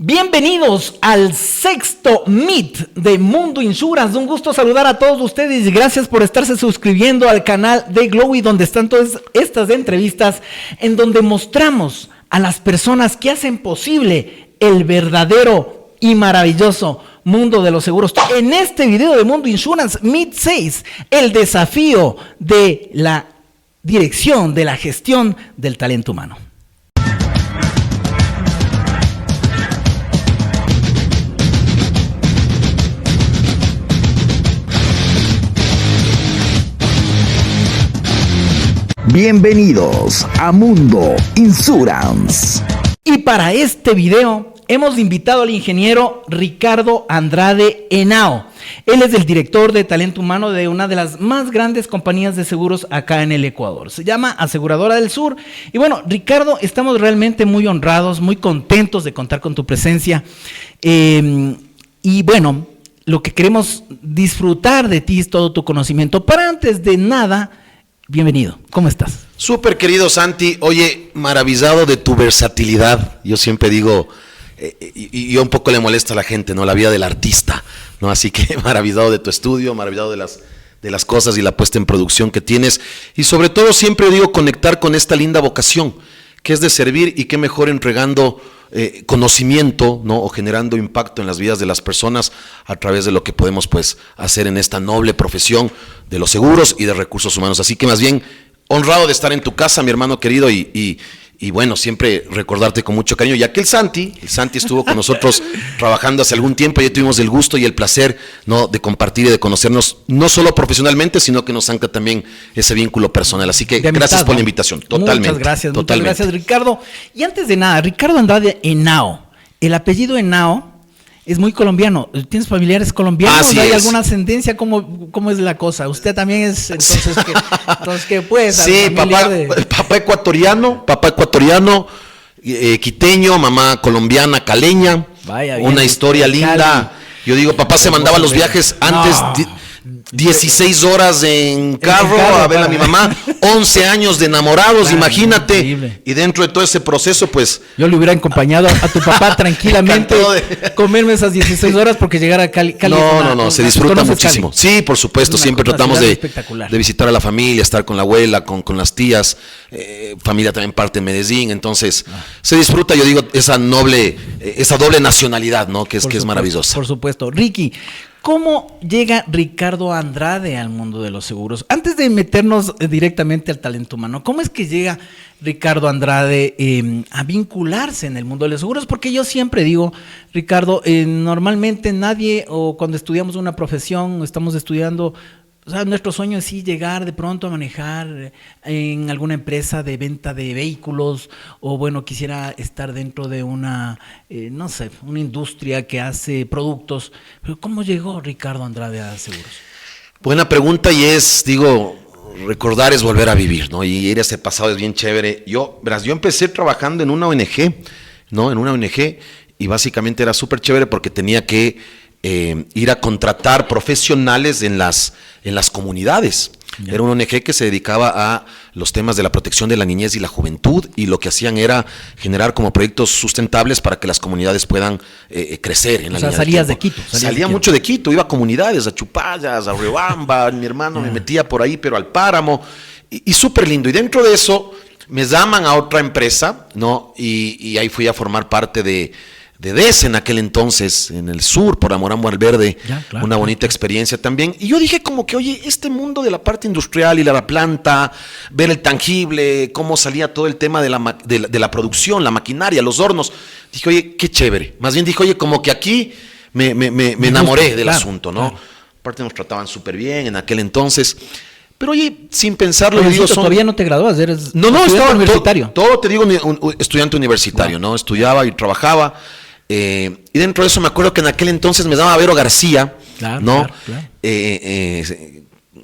Bienvenidos al sexto Meet de Mundo Insurance. Un gusto saludar a todos ustedes y gracias por estarse suscribiendo al canal de Glowy, donde están todas estas entrevistas en donde mostramos a las personas que hacen posible el verdadero y maravilloso mundo de los seguros. En este video de Mundo Insurance Meet 6, el desafío de la dirección de la gestión del talento humano. Bienvenidos a Mundo Insurance. Y para este video hemos invitado al ingeniero Ricardo Andrade Henao. Él es el director de talento humano de una de las más grandes compañías de seguros acá en el Ecuador. Se llama Aseguradora del Sur. Y bueno, Ricardo, estamos realmente muy honrados, muy contentos de contar con tu presencia. Y bueno, lo que queremos disfrutar de ti es todo tu conocimiento. Para antes de nada, bienvenido. ¿Cómo estás? Súper querido Santi. Oye, maravillado de tu versatilidad. Yo siempre digo, y yo un poco le molesta a la gente, ¿no? La vida del artista, ¿no? Así que maravillado de tu estudio, maravillado de las cosas y la puesta en producción que tienes. Y sobre todo siempre digo conectar con esta linda vocación, que es de servir, y qué mejor entregando conocimiento, ¿no? O generando impacto en las vidas de las personas a través de lo que podemos pues hacer en esta noble profesión de los seguros y de recursos humanos. Así que más bien honrado de estar en tu casa, mi hermano querido, y bueno, siempre recordarte con mucho cariño, ya que el Santi estuvo con nosotros trabajando hace algún tiempo. Ya tuvimos el gusto y el placer, ¿no? De compartir y de conocernos, no solo profesionalmente, sino que nos ancla también ese vínculo personal. Así que gracias por la invitación, totalmente. Muchas gracias, Ricardo. Y antes de nada, Ricardo Andrade Henao, el apellido Henao es muy colombiano. ¿Tienes familiares colombianos? ¿Hay alguna ascendencia? ¿Cómo es la cosa? Usted también es, entonces, ¿qué pues? Sí, papá ecuatoriano, quiteño, mamá colombiana, caleña. Vaya, bien, una historia linda. Yo digo, papá se mandaba los viajes antes. 16 horas en carro a ver a mi mamá, 11 años de enamorados, imagínate. Increíble. Y dentro de todo ese proceso, pues yo le hubiera acompañado a tu papá tranquilamente, comerme esas 16 horas, porque llegar a Cali no, se disfruta muchísimo. Cali? Sí, por supuesto, siempre tratamos de visitar a la familia, estar con la abuela, con las tías, familia también parte de Medellín, entonces se disfruta, yo digo, esa doble nacionalidad, ¿no? Que es maravillosa. Por supuesto. Ricky, ¿cómo llega Ricardo Andrade al mundo de los seguros? Antes de meternos directamente al talento humano, ¿cómo es que llega Ricardo Andrade a vincularse en el mundo de los seguros? Porque yo siempre digo, Ricardo, normalmente nadie, o cuando estudiamos una profesión, estamos estudiando, o sea, nuestro sueño es sí llegar de pronto a manejar en alguna empresa de venta de vehículos, o bueno, quisiera estar dentro de una, no sé, una industria que hace productos. Pero ¿cómo llegó Ricardo Andrade a seguros? Buena pregunta, y digo, recordar es volver a vivir, ¿no? Y ir a ese pasado es bien chévere. Yo empecé trabajando en una ONG, ¿no? En una ONG, y básicamente era súper chévere porque tenía que ir a contratar profesionales en las comunidades. Era una ONG que se dedicaba a los temas de la protección de la niñez y la juventud, y lo que hacían era generar como proyectos sustentables para que las comunidades puedan crecer. En la línea salías de Quito. Salía mucho de Quito, iba a comunidades, a Chupallas, a Riobamba, mi hermano me metía por ahí, pero al Páramo, y súper lindo. Y dentro de eso me llaman a otra empresa, ¿no? Y ahí fui a formar parte de DES en aquel entonces, en el sur, por Amoramo al Verde, una bonita experiencia también. Y yo dije como que, oye, este mundo de la parte industrial y la planta, ver el tangible, cómo salía todo el tema de la producción, la maquinaria, los hornos. Dije, oye, qué chévere. Más bien dije, oye, como que aquí me enamoré del asunto, ¿no? Claro. Aparte nos trataban súper bien en aquel entonces. Pero oye, sin pensarlo, yo digo, todavía no te graduas, eres estaba universitario. Todo te digo, un estudiante universitario, ¿no? Estudiaba y trabajaba. Y dentro de eso me acuerdo que en aquel entonces me daba Vero García, ¿no? Claro.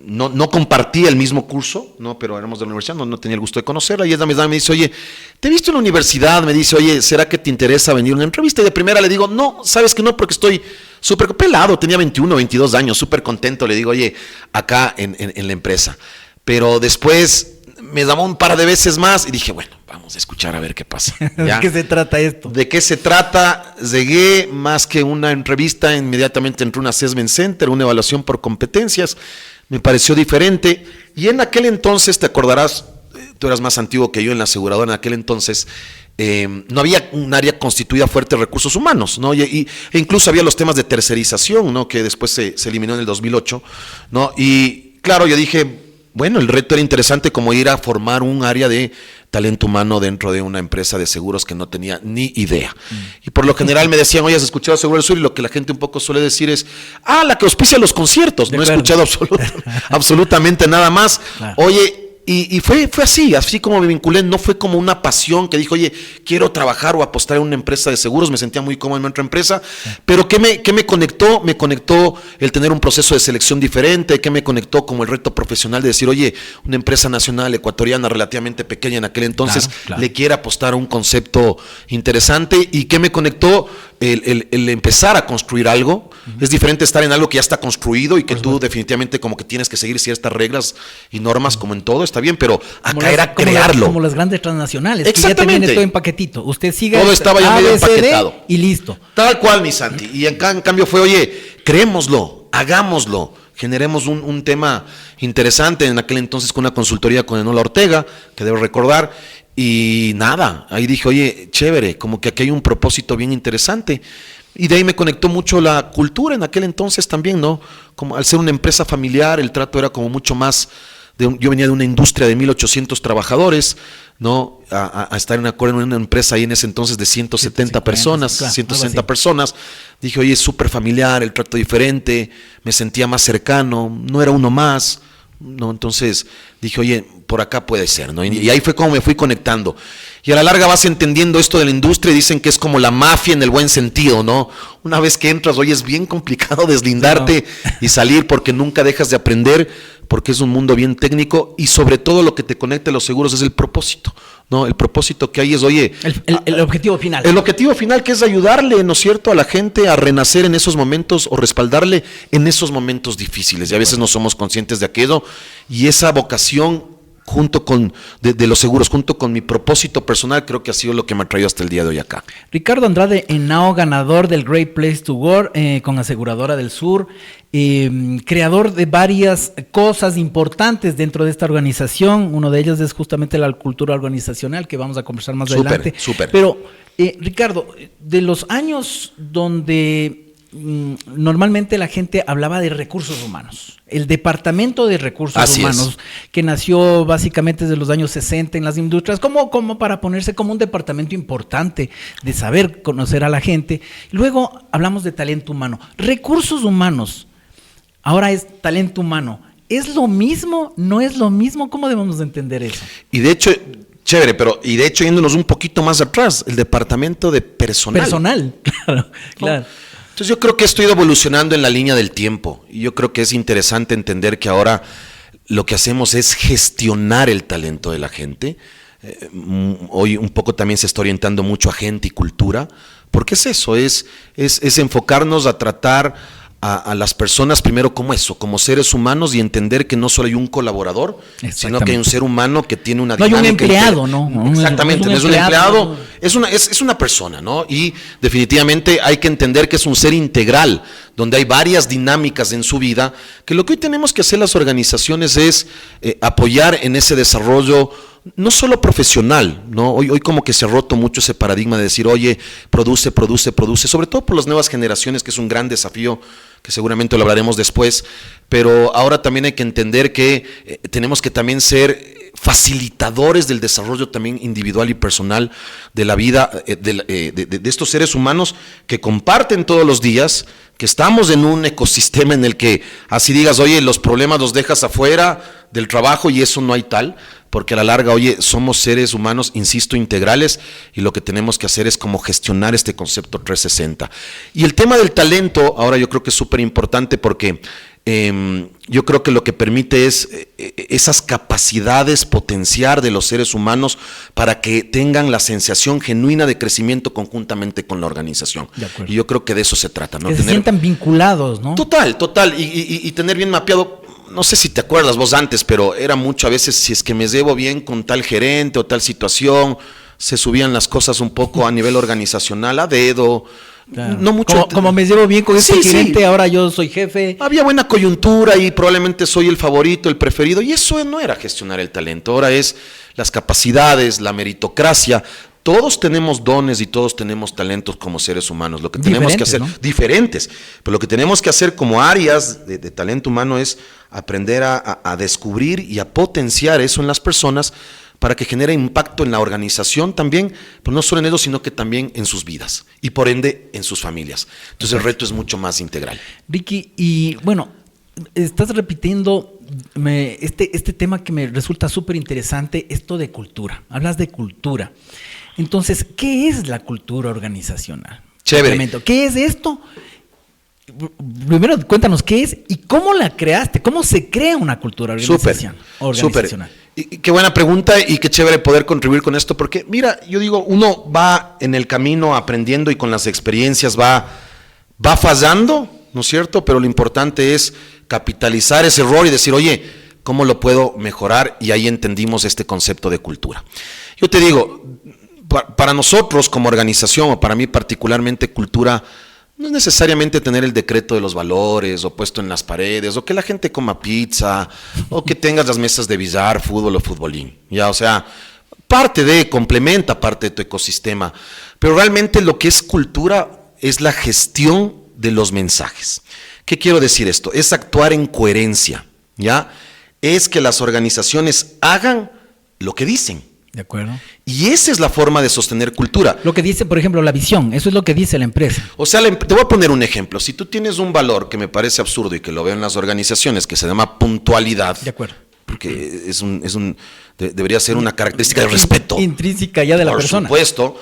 No compartía el mismo curso, ¿no? Pero éramos de la universidad, no tenía el gusto de conocerla, y ella me dice, oye, te he visto en la universidad, me dice, oye, ¿será que te interesa venir a una entrevista? Y de primera le digo, no, sabes que no, porque estoy súper pelado, tenía 21, 22 años, súper contento, le digo, oye, acá en la empresa. Pero después me llamó un par de veces más y dije, bueno, vamos a escuchar a ver qué pasa. ¿De qué se trata esto? ¿De qué se trata? Llegué más que una entrevista, inmediatamente entré a un assessment center, una evaluación por competencias, me pareció diferente y en aquel entonces, te acordarás, tú eras más antiguo que yo en la aseguradora, en aquel entonces no había un área constituida fuerte de recursos humanos, ¿no? E incluso había los temas de tercerización, ¿no? Que después se eliminó en el 2008, ¿no? Y claro, yo dije, bueno, el reto era interesante como ir a formar un área de talento humano dentro de una empresa de seguros que no tenía ni idea. Y por lo general me decían, oye, ¿has escuchado Seguro del Sur? Y lo que la gente un poco suele decir es, la que auspicia los conciertos. No he escuchado absolutamente nada más. Claro. Oye, y fue así como me vinculé, no fue como una pasión que dijo, oye, quiero trabajar o apostar en una empresa de seguros, me sentía muy cómodo en otra empresa, pero ¿qué me conectó? Me conectó el tener un proceso de selección diferente, ¿qué me conectó como el reto profesional de decir, oye, una empresa nacional ecuatoriana relativamente pequeña en aquel entonces, claro. Le quiere apostar a un concepto interesante? ¿Y qué me conectó? El empezar a construir algo. Es diferente estar en algo que ya está construido y que tú definitivamente como que tienes que seguir ciertas reglas y normas como en todo, está bien, pero acá era crearlo. Como las grandes transnacionales, exactamente. Que ya te viene todo en paquetito. Usted sigue todo estaba ya medio empaquetado. Y listo. Tal cual, mi Santi. Y acá en cambio fue, oye, creémoslo, hagámoslo, generemos un tema interesante en aquel entonces con una consultoría con Enola Ortega, que debo recordar. Y nada, ahí dije, oye, chévere, como que aquí hay un propósito bien interesante. Y de ahí me conectó mucho la cultura en aquel entonces también, ¿no? Como al ser una empresa familiar, el trato era como mucho más, yo venía de una industria de 1,800 trabajadores, ¿no? A estar en una empresa ahí en ese entonces de 170 personas, claro, 160 personas. Dije, oye, es súper familiar, el trato diferente, me sentía más cercano, no era uno más, ¿no? Entonces dije, oye, por acá puede ser, ¿no? Y ahí fue como me fui conectando. Y a la larga vas entendiendo esto de la industria y dicen que es como la mafia en el buen sentido, ¿no? Una vez que entras, oye, es bien complicado deslindarte y salir porque nunca dejas de aprender, porque es un mundo bien técnico y sobre todo lo que te conecta a los seguros es el propósito, ¿no? El propósito que hay es, oye… El objetivo final. El objetivo final que es ayudarle, ¿no es cierto?, a la gente a renacer en esos momentos o respaldarle en esos momentos difíciles. Y a veces no somos conscientes de aquello y esa vocación junto con de los seguros, junto con mi propósito personal, creo que ha sido lo que me ha traído hasta el día de hoy acá. Ricardo Andrade Henao, ganador del Great Place to Work con Aseguradora del Sur, creador de varias cosas importantes dentro de esta organización. Uno de ellos es justamente la cultura organizacional, que vamos a conversar más adelante. Súper. Pero, Ricardo, de los años donde normalmente la gente hablaba de recursos humanos, el Departamento de Recursos Humanos, que nació básicamente desde los años 60 en las industrias, como para ponerse como un departamento importante de saber conocer a la gente. Luego hablamos de talento humano. Recursos humanos, ahora es talento humano. ¿Es lo mismo? ¿No es lo mismo? ¿Cómo debemos entender eso? Y de hecho… Chévere, pero y de hecho yéndonos un poquito más atrás, el departamento de personal. Personal, claro, claro. Entonces yo creo que esto ha ido evolucionando en la línea del tiempo y yo creo que es interesante entender que ahora lo que hacemos es gestionar el talento de la gente. Hoy un poco también se está orientando mucho a gente y cultura, porque es eso, es enfocarnos a tratar a las personas primero como eso, como seres humanos y entender que no solo hay un colaborador, sino que hay un ser humano que tiene una dinámica. No hay un empleado, ¿no? Exactamente, no es un empleado, es una persona, ¿no? Y definitivamente hay que entender que es un ser integral, donde hay varias dinámicas en su vida, que lo que hoy tenemos que hacer las organizaciones es apoyar en ese desarrollo no solo profesional, ¿no? Hoy como que se ha roto mucho ese paradigma de decir, oye, produce, sobre todo por las nuevas generaciones, que es un gran desafío, que seguramente lo hablaremos después, pero ahora también hay que entender que tenemos que también ser facilitadores del desarrollo también individual y personal de la vida de estos seres humanos que comparten todos los días, que estamos en un ecosistema en el que así digas, oye, los problemas los dejas afuera del trabajo y eso no hay tal, porque a la larga, oye, somos seres humanos, insisto, integrales y lo que tenemos que hacer es como gestionar este concepto 360. Y el tema del talento, ahora yo creo que es súper importante porque yo creo que lo que permite es esas capacidades potenciar de los seres humanos para que tengan la sensación genuina de crecimiento conjuntamente con la organización. Y yo creo que de eso se trata, ¿no? Que se sientan vinculados, ¿no? Total, y tener bien mapeado. no sé si te acuerdas vos antes, pero era mucho a veces, si es que me llevo bien con tal gerente o tal situación, se subían las cosas un poco a nivel organizacional, a dedo. Claro. No mucho. Como me llevo bien con este Sí, gerente, sí. ahora yo soy jefe. Había buena coyuntura y probablemente soy el favorito, el preferido, y eso no era gestionar el talento, ahora es las capacidades, la meritocracia. Todos tenemos dones y todos tenemos talentos como seres humanos. Lo que tenemos que hacer, ¿no? diferentes, pero lo que tenemos que hacer como áreas de talento humano es aprender a descubrir y a potenciar eso en las personas para que genere impacto en la organización también, pero no solo en ellos, sino que también en sus vidas y por ende en sus familias. Entonces el reto es mucho más integral. Ricky, y bueno, estás repitiendo este tema que me resulta súper interesante, esto de cultura. Hablas de cultura. Entonces, ¿qué es la cultura organizacional? Chévere. ¿Qué es esto? Primero, cuéntanos qué es y cómo la creaste, cómo se crea una cultura organizacional. Súper. Y qué buena pregunta y qué chévere poder contribuir con esto, porque mira, yo digo, uno va en el camino aprendiendo y con las experiencias va fallando, ¿no es cierto? Pero lo importante es capitalizar ese error y decir, oye, ¿cómo lo puedo mejorar? Y ahí entendimos este concepto de cultura. Yo te digo, para nosotros como organización, o para mí particularmente, cultura no es necesariamente tener el decreto de los valores o puesto en las paredes, o que la gente coma pizza, o que tengas las mesas de billar, fútbol o futbolín. Ya, o sea, complementa parte de tu ecosistema. Pero realmente lo que es cultura es la gestión de los mensajes. ¿Qué quiero decir esto? Es actuar en coherencia, ¿ya? Es que las organizaciones hagan lo que dicen. De acuerdo. Y esa es la forma de sostener cultura. Lo que dice, por ejemplo, la visión, eso es lo que dice la empresa. O sea, te voy a poner un ejemplo. Si tú tienes un valor que me parece absurdo y que lo veo en las organizaciones, que se llama puntualidad. De acuerdo. Porque debería ser una característica de respeto. Intrínseca ya de la persona. Por supuesto.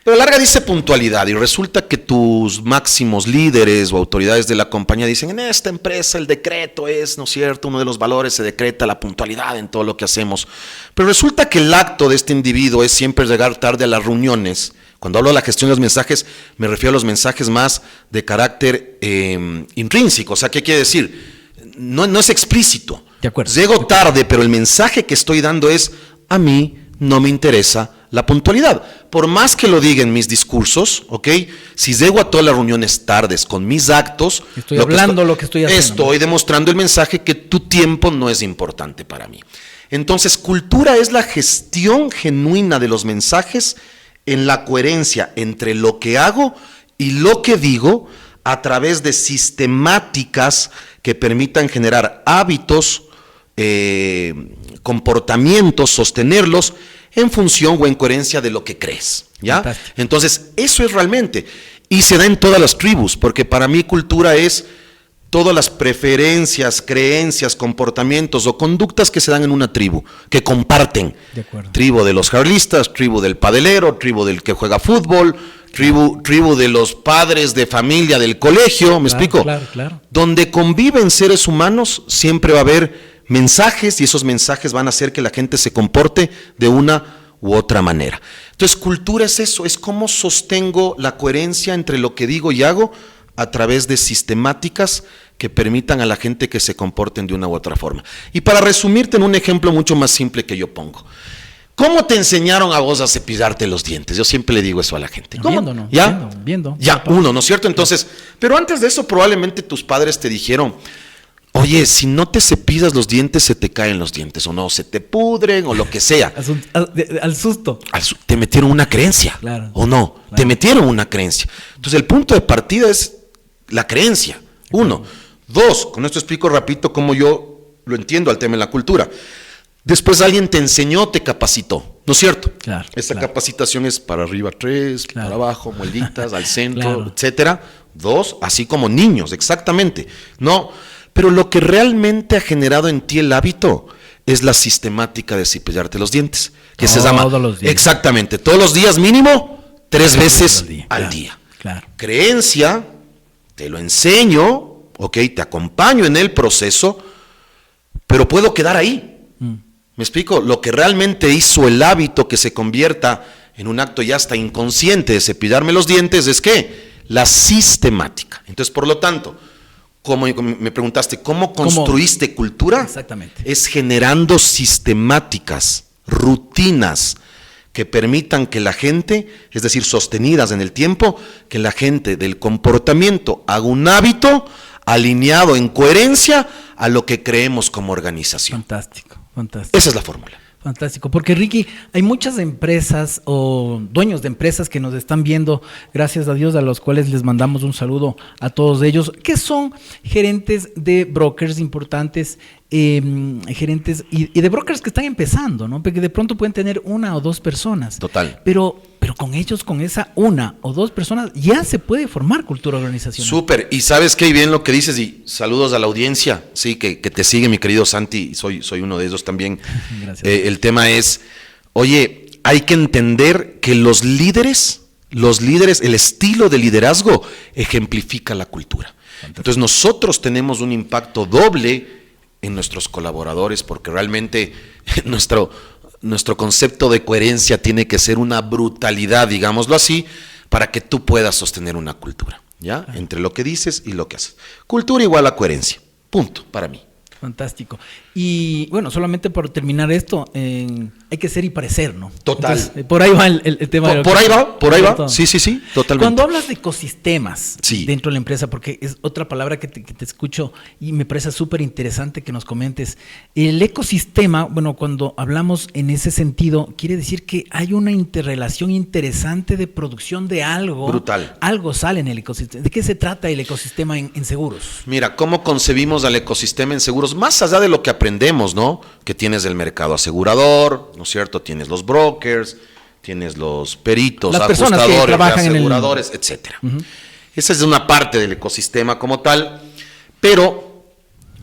Pero larga dice puntualidad y resulta que tus máximos líderes o autoridades de la compañía dicen, en esta empresa el decreto es, ¿no es cierto? Uno de los valores se decreta la puntualidad en todo lo que hacemos. Pero resulta que el acto de este individuo es siempre llegar tarde a las reuniones. Cuando hablo de la gestión de los mensajes, me refiero a los mensajes más de carácter intrínseco. O sea, ¿qué quiere decir? No es explícito. De acuerdo. Llego tarde, pero el mensaje que estoy dando es, a mí no me interesa la puntualidad. Por más que lo diga en mis discursos, ¿ok? Si llego a todas las reuniones tardes con mis actos, estoy hablando lo que estoy haciendo. Estoy demostrando el mensaje que tu tiempo no es importante para mí. Entonces, cultura es la gestión genuina de los mensajes en la coherencia entre lo que hago y lo que digo a través de sistemáticas que permitan generar hábitos, comportamientos, sostenerlos en función o en coherencia de lo que crees, ¿ya? Fantástico. Entonces, eso es realmente, y se da en todas las tribus, porque para mí cultura es todas las preferencias, creencias, comportamientos o conductas que se dan en una tribu, que comparten. De acuerdo. Tribu de los carlistas, tribu del padelero, tribu del que juega fútbol, tribu de los padres de familia del colegio, ¿me explico? Claro. Donde conviven seres humanos, siempre va a haber mensajes y esos mensajes van a hacer que la gente se comporte de una u otra manera. Entonces, cultura es eso, es cómo sostengo la coherencia entre lo que digo y hago a través de sistemáticas que permitan a la gente que se comporten de una u otra forma. Y para resumirte en un ejemplo mucho más simple que yo pongo, ¿cómo te enseñaron a vos a cepillarte los dientes? Yo siempre le digo eso a la gente. ¿Cómo? Viendo, ¿no? ¿Ya? Viendo. Ya, uno, ¿no es cierto? Entonces, pero antes de eso probablemente tus padres te dijeron, oye, si no te cepillas los dientes, se te caen los dientes, o no, se te pudren, o lo que sea. Al susto. Te metieron una creencia, Claro. o no, Claro. te metieron una creencia. Entonces, el punto de partida es la creencia, uno. Dos, con esto explico rapidito cómo yo lo entiendo al tema de la cultura. Después alguien te enseñó, te capacitó, ¿no es cierto? Claro, Esa claro. capacitación es para arriba 3, Claro. para abajo, molditas, al centro, Claro. etcétera. 2, así como niños, exactamente. No, pero lo que realmente ha generado en ti el hábito es la sistemática de cepillarte los dientes, que se llama Todos los días. exactamente, todos los días mínimo 3 veces al Claro, día. Claro. Creencia, te lo enseño, ok, te acompaño en el proceso, pero puedo quedar ahí. ¿Me explico? Lo que realmente hizo el hábito que se convierta en un acto ya hasta inconsciente de cepillarme los dientes es que la sistemática. Entonces, por lo tanto, como me preguntaste, ¿cómo construiste cultura? Exactamente. Es generando sistemáticas, rutinas que permitan que la gente, es decir, sostenidas en el tiempo, que la gente del comportamiento haga un hábito alineado en coherencia a lo que creemos como organización. Fantástico, fantástico. Esa es la fórmula. Fantástico, porque Ricky, hay muchas empresas o dueños de empresas que nos están viendo, gracias a Dios, a los cuales les mandamos un saludo a todos ellos, que son gerentes de brokers importantes, gerentes y de brokers que están empezando, ¿no? Porque de pronto pueden tener una o dos personas. Total. Pero con ellos, con esa una o dos personas, ya se puede formar cultura organizacional. Súper, y sabes qué bien lo que dices, y saludos a la audiencia, sí, que te sigue, mi querido Santi, soy uno de ellos también. Gracias. El tema es, oye, hay que entender que los líderes, el estilo de liderazgo ejemplifica la cultura. Fantástico. Entonces nosotros tenemos un impacto doble en nuestros colaboradores, porque realmente nuestro concepto de coherencia tiene que ser una brutalidad, digámoslo así, para que tú puedas sostener una cultura, ¿ya? Entre lo que dices y lo que haces. Cultura igual a coherencia, punto, para mí. Fantástico. Y bueno, solamente por terminar esto, hay que ser y parecer, ¿no? Total. Entonces, por ahí va el tema. Por ahí va. Sí, totalmente. Cuando hablas de ecosistemas sí. dentro de la empresa, porque es otra palabra que te escucho y me parece súper interesante que nos comentes. El ecosistema, bueno, cuando hablamos en ese sentido, quiere decir que hay una interrelación interesante de producción de algo. Brutal. Algo sale en el ecosistema. ¿De qué se trata el ecosistema en seguros? Mira, ¿cómo concebimos al ecosistema en seguros? Más allá de lo que aprendemos, ¿no? Que tienes el mercado asegurador, ¿no es cierto? Tienes los brokers, tienes los peritos, las personas que trabajan aseguradores, etcétera. Esa es una parte del ecosistema como tal, pero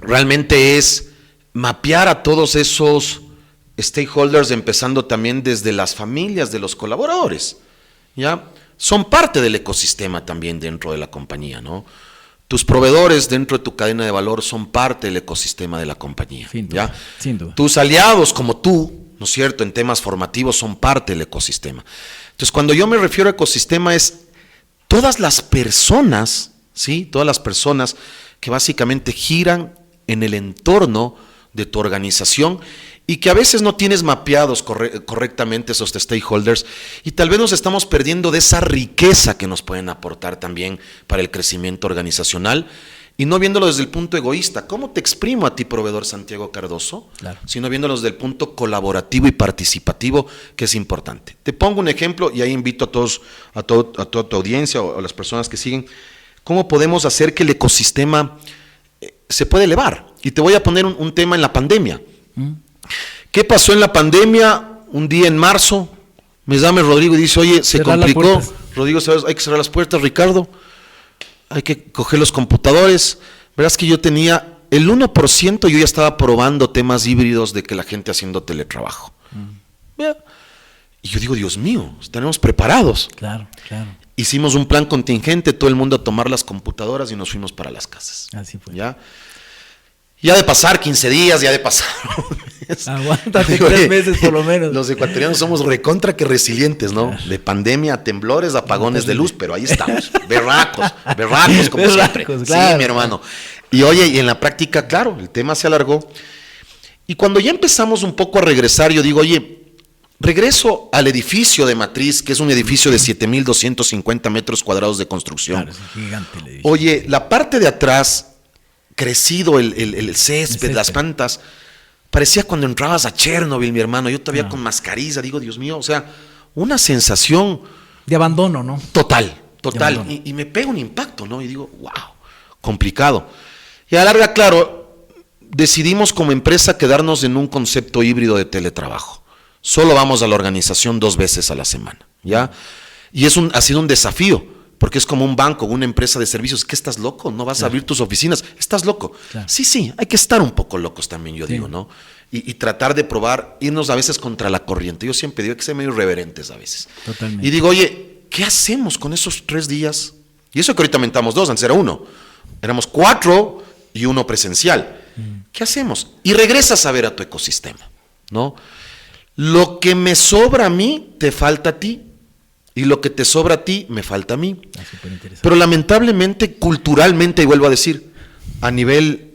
realmente es mapear a todos esos stakeholders, empezando también desde las familias de los colaboradores, ¿ya? Son parte del ecosistema también dentro de la compañía, ¿no? Tus proveedores dentro de tu cadena de valor son parte del ecosistema de la compañía. Sin duda, ¿ya? Sin duda. Tus aliados como tú, ¿no es cierto?, en temas formativos son parte del ecosistema. Entonces, cuando yo me refiero a ecosistema es todas las personas, ¿sí? Todas las personas que básicamente giran en el entorno de tu organización y que a veces no tienes mapeados correctamente esos stakeholders, y tal vez nos estamos perdiendo de esa riqueza que nos pueden aportar también para el crecimiento organizacional, y no viéndolo desde el punto egoísta, ¿cómo te exprimo a ti, proveedor Santiago Cardoso? Claro. Sino viéndolo desde el punto colaborativo y participativo, que es importante. Te pongo un ejemplo y ahí invito a toda tu audiencia o a las personas que siguen, cómo podemos hacer que el ecosistema se pueda elevar. Y te voy a poner un tema en la pandemia. ¿Qué pasó en la pandemia? Un día en marzo, me llama Rodrigo y dice, oye, se complicó. Rodrigo, ¿sabes? Hay que cerrar las puertas, Ricardo. Hay que coger los computadores. Verás que yo tenía el 1%, yo ya estaba probando temas híbridos de que la gente haciendo teletrabajo. Y yo digo, Dios mío, estaremos preparados. Claro. Hicimos un plan contingente, todo el mundo a tomar las computadoras y nos fuimos para las casas. Así fue. Ya de pasar 15 días, ya de pasar. Aguántate 3 meses por lo menos. Los ecuatorianos somos recontra que resilientes, ¿no? De pandemia, temblores, apagones de luz, pero ahí estamos. Berracos como siempre. Claro. Sí, mi hermano. Y oye, y en la práctica, claro, el tema se alargó. Y cuando ya empezamos un poco a regresar, yo digo, oye, regreso al edificio de matriz, que es un edificio de 7,250 metros cuadrados de construcción. Claro, es gigante el edificio. Oye, la parte de atrás, crecido el césped, las plantas, parecía cuando entrabas a Chernobyl, mi hermano, yo todavía con mascarilla, digo, Dios mío, o sea, una sensación de abandono, ¿no? Total, y me pega un impacto, ¿no? Y digo, wow, complicado. Y a la larga, claro, decidimos como empresa quedarnos en un concepto híbrido de teletrabajo. Solo vamos a la organización 2 veces a la semana, ¿ya? Y ha sido un desafío, porque es como un banco, una empresa de servicios. ¿Qué, estás loco? ¿No vas a abrir tus oficinas? ¿Estás loco? Claro. Sí, hay que estar un poco locos también, yo digo, ¿no? Y tratar de probar, irnos a veces contra la corriente. Yo siempre digo que ser medio irreverentes a veces. Totalmente. Y digo, oye, ¿qué hacemos con esos 3 días? Y eso que ahorita aumentamos 2, antes era 1. Éramos 4 y 1 presencial. ¿Qué hacemos? Y regresas a ver a tu ecosistema, ¿no? Lo que me sobra a mí, te falta a ti. Y lo que te sobra a ti, me falta a mí. Pero lamentablemente, culturalmente, y vuelvo a decir, a nivel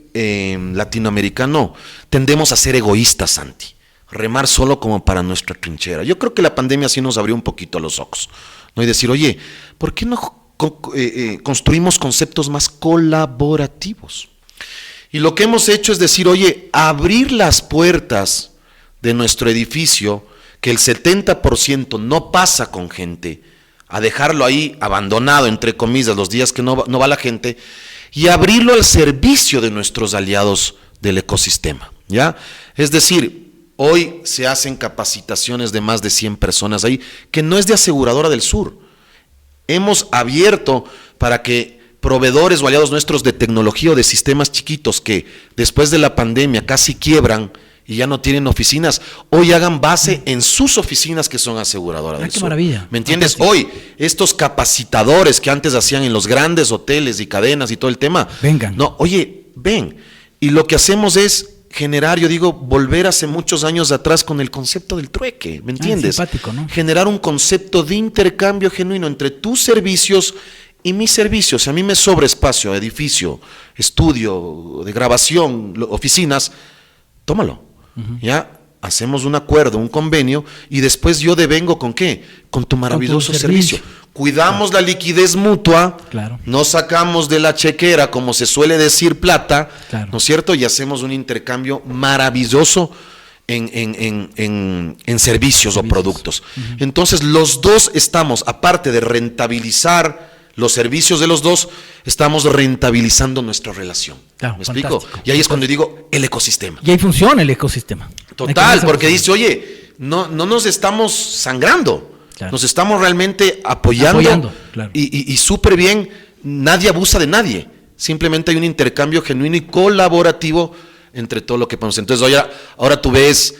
latinoamericano tendemos a ser egoístas, Santi. Remar solo como para nuestra trinchera. Yo creo que la pandemia sí nos abrió un poquito los ojos, ¿no? Y decir, oye, ¿por qué no construimos conceptos más colaborativos? Y lo que hemos hecho es decir, oye, abrir las puertas de nuestro edificio, que el 70% no pasa con gente, a dejarlo ahí abandonado, entre comillas, los días que no va la gente, y abrirlo al servicio de nuestros aliados del ecosistema, ¿ya? Es decir, hoy se hacen capacitaciones de más de 100 personas ahí, que no es de Aseguradora del Sur. Hemos abierto para que proveedores o aliados nuestros de tecnología o de sistemas chiquitos que después de la pandemia casi quiebran y ya no tienen oficinas, hoy hagan base en sus oficinas que son Aseguradora del qué Sur. maravilla. ¿Me entiendes? Fantástico. Hoy, estos capacitadores que antes hacían en los grandes hoteles y cadenas y todo el tema. Vengan. No, oye, ven. Y lo que hacemos es generar, yo digo, volver hace muchos años atrás con el concepto del trueque, ¿me entiendes? Simpático, ¿no? Generar un concepto de intercambio genuino entre tus servicios y mis servicios. Si a mí me sobra espacio, edificio, estudio, de grabación, oficinas, tómalo. Ya hacemos un acuerdo, un convenio, y después yo devengo ¿con qué? Con tu maravilloso servicio. Cuidamos la liquidez mutua, Claro. no sacamos de la chequera, como se suele decir, plata, Claro. ¿no es cierto? Y hacemos un intercambio maravilloso en servicios o productos. Entonces, los dos estamos, aparte de rentabilizar los servicios de los dos, estamos rentabilizando nuestra relación. Claro, ¿Me explico? fantástico. Y ahí es cuando digo el ecosistema. Y ahí funciona el ecosistema. Total, porque dice, oye, no nos estamos sangrando, Claro. nos estamos realmente apoyando, claro. y súper bien, nadie abusa de nadie, simplemente hay un intercambio genuino y colaborativo entre todo lo que podemos. Entonces, ahora tú ves,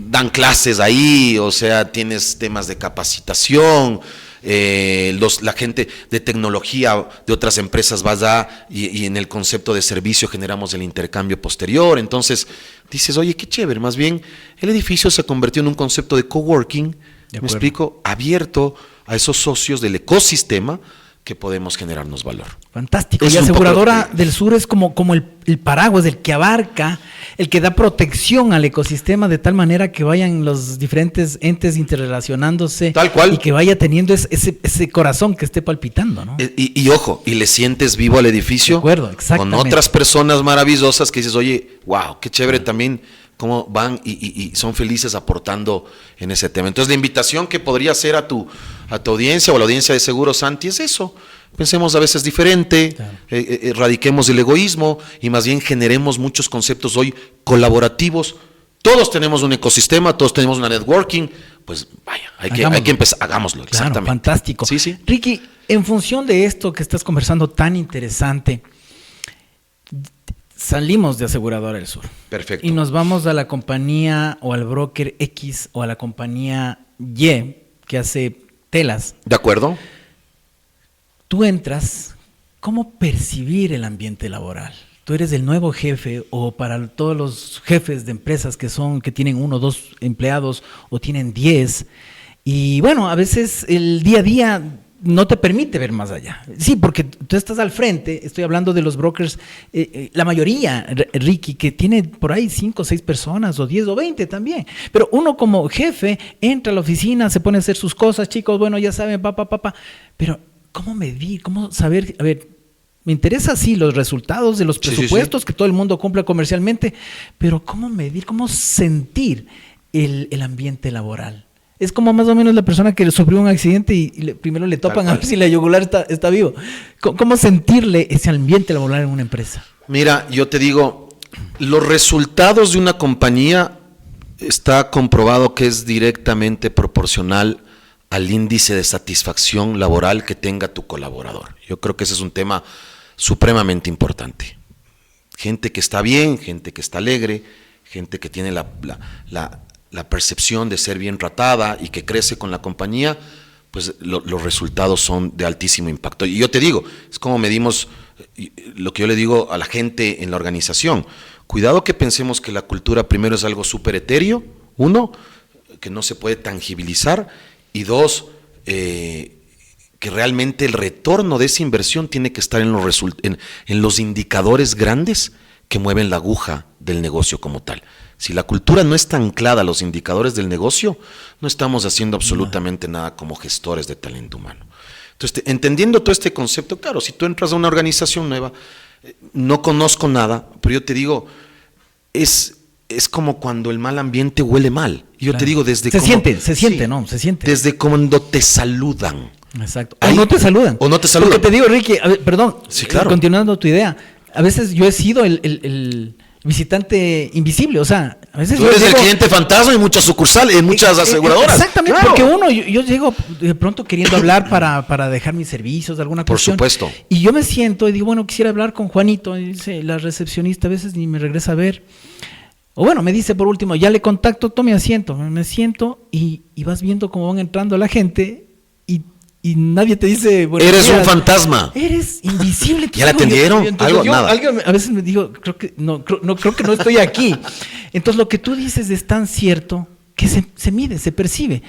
dan clases ahí, o sea, tienes temas de capacitación, la gente de tecnología de otras empresas va allá y en el concepto de servicio generamos el intercambio posterior. Entonces dices, oye, qué chévere, más bien el edificio se convirtió en un concepto de coworking, ¿me explico? Abierto a esos socios del ecosistema que podemos generarnos valor. Fantástico. Es Y un poco Aseguradora lo que- del Sur es como el paraguas, el que abarca, el que da protección al ecosistema de tal manera que vayan los diferentes entes interrelacionándose. Tal cual. Y que vaya teniendo ese corazón que esté palpitando, ¿no? Y ojo, y le sientes vivo al edificio De acuerdo, con exactamente. otras personas maravillosas que dices, oye, wow, qué chévere también cómo van y son felices aportando en ese tema. Entonces, la invitación que podría hacer a tu audiencia o a la audiencia de Seguros, Santi, es eso. Pensemos a veces diferente, Claro. erradiquemos el egoísmo y más bien generemos muchos conceptos hoy colaborativos. Todos tenemos un ecosistema, todos tenemos una networking, pues vaya, hay que empezar, hagámoslo, Claro, exactamente. fantástico. Sí, sí. Ricky, en función de esto que estás conversando tan interesante, salimos de Aseguradora del Sur. Perfecto. Y nos vamos a la compañía o al broker X o a la compañía Y que hace telas. ¿De acuerdo? Tú entras, ¿cómo percibir el ambiente laboral? Tú eres el nuevo jefe o para todos los jefes de empresas que tienen 1 o 2 empleados o tienen 10. Y bueno, a veces el día a día no te permite ver más allá. Sí, porque tú estás al frente, estoy hablando de los brokers, la mayoría, Ricky, que tiene por ahí 5 o 6 personas, o 10 o 20 también. Pero uno como jefe entra a la oficina, se pone a hacer sus cosas, chicos, bueno, ya saben, papá. Pero, ¿cómo medir? ¿Cómo saber? A ver, me interesa sí los resultados de los presupuestos, que todo el mundo cumpla comercialmente, pero ¿cómo medir? ¿Cómo sentir el ambiente laboral? Es como más o menos la persona que sufrió un accidente y primero le topan a ver si la yugular está vivo. ¿Cómo sentirle ese ambiente laboral en una empresa? Mira, yo te digo, los resultados de una compañía está comprobado que es directamente proporcional al índice de satisfacción laboral que tenga tu colaborador. Yo creo que ese es un tema supremamente importante. Gente que está bien, gente que está alegre, gente que tiene la percepción de ser bien tratada y que crece con la compañía, pues los resultados son de altísimo impacto. Y yo te digo, es como medimos lo que yo le digo a la gente en la organización. Cuidado que pensemos que la cultura primero es algo súper etéreo, 1, que no se puede tangibilizar, y 2, que que realmente el retorno de esa inversión tiene que estar en los indicadores grandes que mueven la aguja del negocio como tal. Si la cultura no está anclada a los indicadores del negocio, no estamos haciendo absolutamente nada como gestores de talento humano. Entonces, entendiendo todo este concepto, claro, si tú entras a una organización nueva, no conozco nada, pero yo te digo, es como cuando el mal ambiente huele mal. Yo te digo desde se siente, ¿no? Se siente. Desde cuando te saludan. Exacto. O no te saludan. O no te saludan. Porque te digo, Ricky, a ver, perdón, sí, claro. Continuando tu idea, a veces yo he sido el visitante invisible, o sea, a veces tú eres el cliente fantasma en muchas sucursales, en muchas aseguradoras. Exactamente, claro. Porque yo llego de pronto queriendo hablar para dejar mis servicios, alguna cuestión. Por supuesto. Y yo me siento y digo, bueno, quisiera hablar con Juanito, y dice la recepcionista, a veces ni me regresa a ver. O bueno, me dice por último, ya le contacto, tome asiento. Me siento y vas viendo cómo van entrando la gente y nadie te dice... Bueno, eres un fantasma. Eres invisible. ¿Ya la atendieron? Nada. Alguien a veces me digo, creo que no estoy aquí. Entonces lo que tú dices es tan cierto que se mide, se percibe.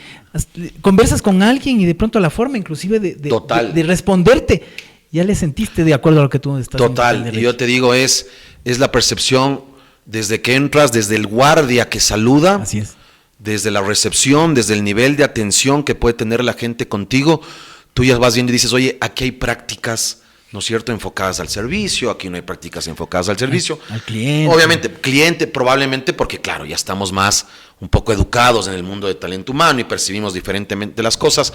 Conversas con alguien y de pronto la forma inclusive de responderte, ya le sentiste de acuerdo a lo que tú estás diciendo. Total, y yo te digo, es la percepción desde que entras, desde el guardia que saluda. Así es. Desde la recepción, desde el nivel de atención que puede tener la gente contigo, tú ya vas viendo y dices, oye, aquí hay prácticas, ¿no es cierto?, enfocadas al servicio, aquí no hay prácticas enfocadas al servicio. Al cliente. Obviamente, cliente probablemente porque, claro, ya estamos más un poco educados en el mundo de talento humano y percibimos diferentemente las cosas.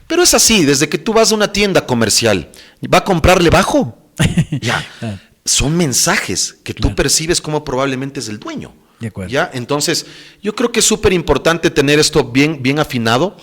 Pero es así, desde que tú vas a una tienda comercial, ¿va a comprarle bajo? Ya, son mensajes que tú percibes como probablemente es el dueño. De acuerdo. ¿Ya? Entonces, yo creo que es súper importante tener esto bien afinado.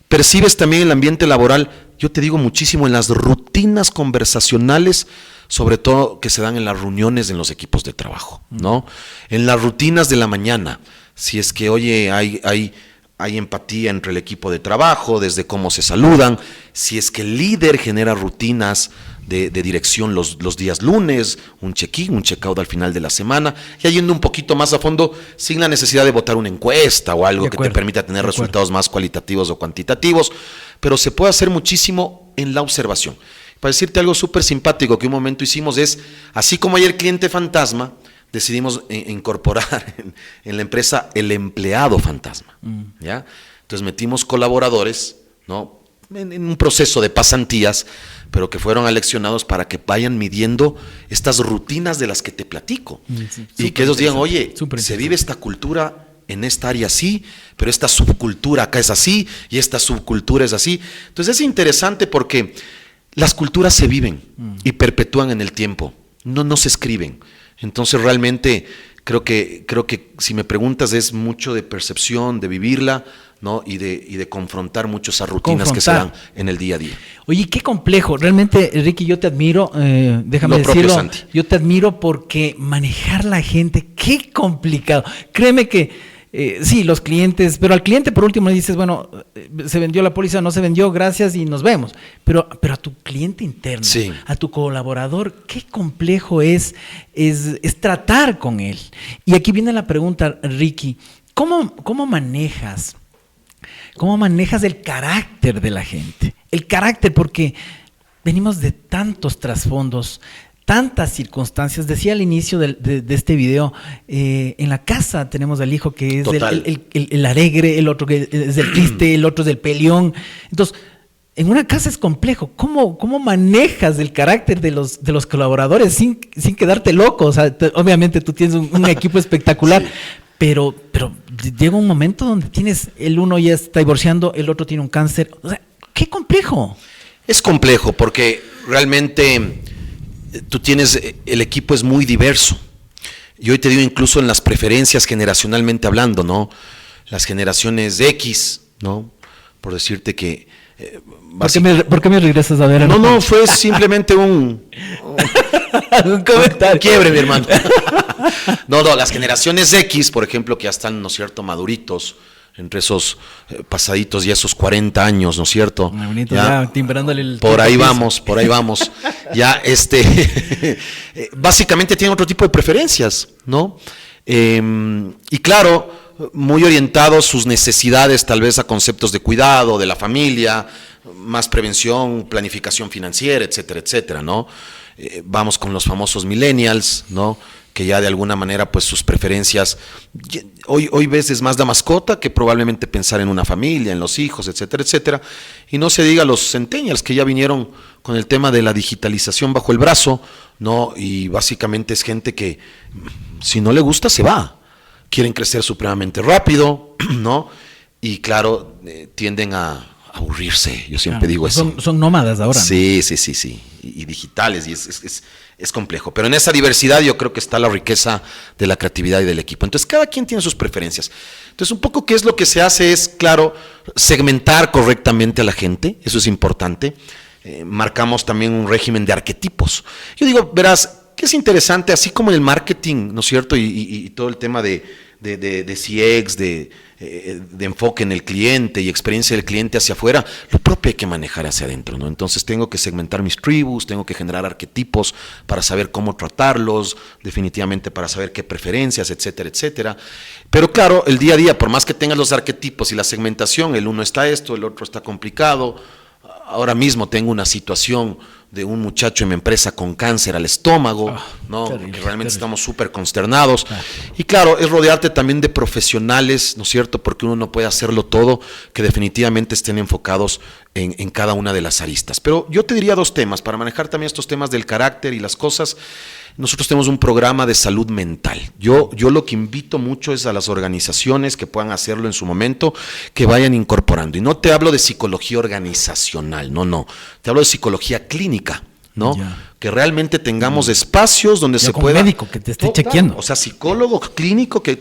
Percibes también el ambiente laboral, yo te digo muchísimo, en las rutinas conversacionales, sobre todo que se dan en las reuniones en los equipos de trabajo, ¿no? En las rutinas de la mañana, si es que, oye, hay empatía entre el equipo de trabajo, desde cómo se saludan, si es que el líder genera rutinas de dirección los días lunes, un check-in, un check-out al final de la semana, y yendo un poquito más a fondo, sin la necesidad de botar una encuesta o algo que te permita tener resultados más cualitativos o cuantitativos, pero se puede hacer muchísimo en la observación. Para decirte algo súper simpático que un momento hicimos es, así como hay el cliente fantasma, decidimos incorporar en la empresa el empleado fantasma, ¿ya? Entonces metimos colaboradores, ¿no?, en un proceso de pasantías, pero que fueron aleccionados para que vayan midiendo estas rutinas de las que te platico. Sí, y que ellos digan, oye, se vive esta cultura en esta área así, pero esta subcultura acá es así, y esta subcultura es así. Entonces es interesante porque las culturas se viven y perpetúan en el tiempo, no se escriben. Entonces realmente creo que si me preguntas es mucho de percepción, de vivirla, ¿no? y de confrontar mucho esas rutinas que se dan en el día a día. Oye, qué complejo. Realmente, Ricky, yo te admiro, déjame decirlo, yo te admiro porque manejar la gente, qué complicado. Créeme que sí, los clientes, pero al cliente por último le dices, bueno, se vendió la póliza, no se vendió, gracias y nos vemos. Pero a tu cliente interno, sí, a tu colaborador, qué complejo es tratar con él. Y aquí viene la pregunta, Ricky, ¿cómo manejas el carácter de la gente? El carácter, porque venimos de tantos trasfondos, tantas circunstancias. Decía al inicio de este video, en la casa tenemos al hijo que es el alegre, el otro que es el triste, el otro es el peleón. Entonces, en una casa es complejo. ¿Cómo manejas el carácter de los colaboradores sin quedarte loco? O sea, obviamente tú tienes un equipo espectacular, sí, pero llega un momento donde el uno ya está divorciando, el otro tiene un cáncer. O sea, qué complejo. Es complejo porque realmente tú tienes, el equipo es muy diverso. Y hoy te digo, incluso en las preferencias generacionalmente hablando, ¿no? Las generaciones X, ¿no? Por decirte que... ¿Por qué me regresas a ver? No, fue simplemente un comentario. Un quiebre, mi hermano. No, las generaciones X, por ejemplo, que ya están, ¿no es cierto?, maduritos, entre esos pasaditos y esos 40 años, ¿no es cierto? Muy bonito, ya timbrándole el... Por ahí vamos. Ya, básicamente tienen otro tipo de preferencias, ¿no? Y claro, muy orientados sus necesidades tal vez a conceptos de cuidado, de la familia, más prevención, planificación financiera, etcétera, etcétera, ¿no? Vamos con los famosos millennials, ¿no? Que ya de alguna manera pues sus preferencias, hoy ves es más la mascota que probablemente pensar en una familia, en los hijos, etcétera, etcétera, y no se diga los centennials que ya vinieron con el tema de la digitalización bajo el brazo, ¿no? Y básicamente es gente que si no le gusta se va, quieren crecer supremamente rápido, ¿no? Y claro, tienden a aburrirse, yo siempre digo eso. Son nómadas ahora, ¿no? Sí, y digitales, y es complejo. Pero en esa diversidad yo creo que está la riqueza de la creatividad y del equipo. Entonces, cada quien tiene sus preferencias. Entonces, un poco qué es lo que se hace es, claro, segmentar correctamente a la gente, eso es importante. Marcamos también un régimen de arquetipos. Yo digo, verás, que es interesante, así como en el marketing, ¿no es cierto? Y todo el tema de CX, de enfoque en el cliente y experiencia del cliente hacia afuera, lo propio hay que manejar hacia adentro, ¿no? Entonces tengo que segmentar mis tribus, tengo que generar arquetipos para saber cómo tratarlos, definitivamente para saber qué preferencias, etcétera, etcétera. Pero claro, el día a día, por más que tengas los arquetipos y la segmentación, el uno está esto, el otro está complicado. Ahora mismo tengo una situación de un muchacho en mi empresa con cáncer al estómago, ¿no? Terrible, Que realmente terrible. estamos súper consternados. Y claro, es rodearte también de profesionales, ¿no es cierto? Porque uno no puede hacerlo todo, que definitivamente estén enfocados en cada una de las aristas. Pero yo te diría dos temas, para manejar también estos temas del carácter y las cosas. Nosotros tenemos un programa de salud mental. Yo lo que invito mucho es a las organizaciones que puedan hacerlo en su momento, que vayan incorporando. Y no te hablo de psicología organizacional, no. Te hablo de psicología clínica, ¿no? Ya. Que realmente tengamos espacios donde Ya se con pueda... médico que te esté Total, chequeando. O sea, psicólogo clínico, que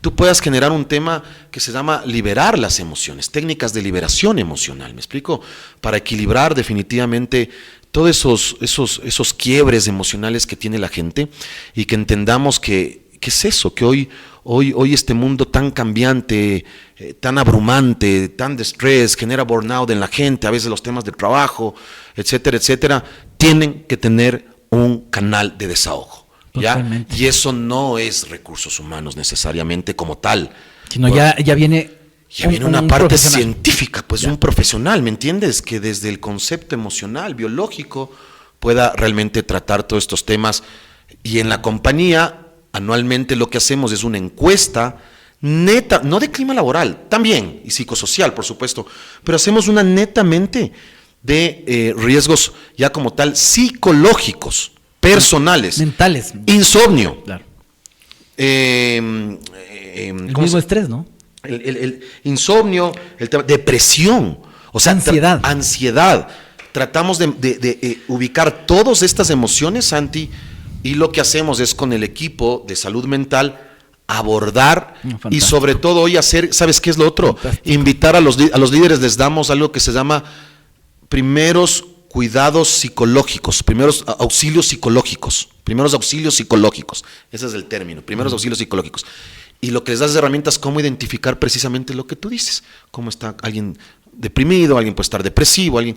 tú puedas generar un tema que se llama liberar las emociones, técnicas de liberación emocional, ¿me explico? Para equilibrar definitivamente todos esos quiebres emocionales que tiene la gente y que entendamos que es eso, que hoy este mundo tan cambiante, tan abrumante, tan de estrés, genera burnout en la gente, a veces los temas de trabajo, etcétera, etcétera, tienen que tener un canal de desahogo, ¿ya? Totalmente. Y eso no es recursos humanos necesariamente como tal. Sino ya viene... Ya viene una parte profesional. científica, pues un profesional, ¿me entiendes? Que desde el concepto emocional, biológico, pueda realmente tratar todos estos temas. Y en la compañía, anualmente lo que hacemos es una encuesta neta, no de clima laboral, también, y psicosocial, por supuesto, pero hacemos una netamente de riesgos ya como tal psicológicos, personales. Mentales. Insomnio. Claro. El El mismo estrés, ¿no? El insomnio, el tema, depresión, o sea, Ansiedad. ansiedad. Tratamos de ubicar todas estas emociones, Santi, y lo que hacemos es con el equipo de salud mental abordar y Fantástico. sobre todo hoy hacer, ¿sabes qué es lo otro? Fantástico. Invitar a los líderes, les damos algo que se llama primeros cuidados psicológicos, primeros auxilios psicológicos, ese es el término, primeros auxilios psicológicos. Y lo que les das es herramientas cómo identificar precisamente lo que tú dices, cómo está alguien deprimido, alguien puede estar depresivo, alguien,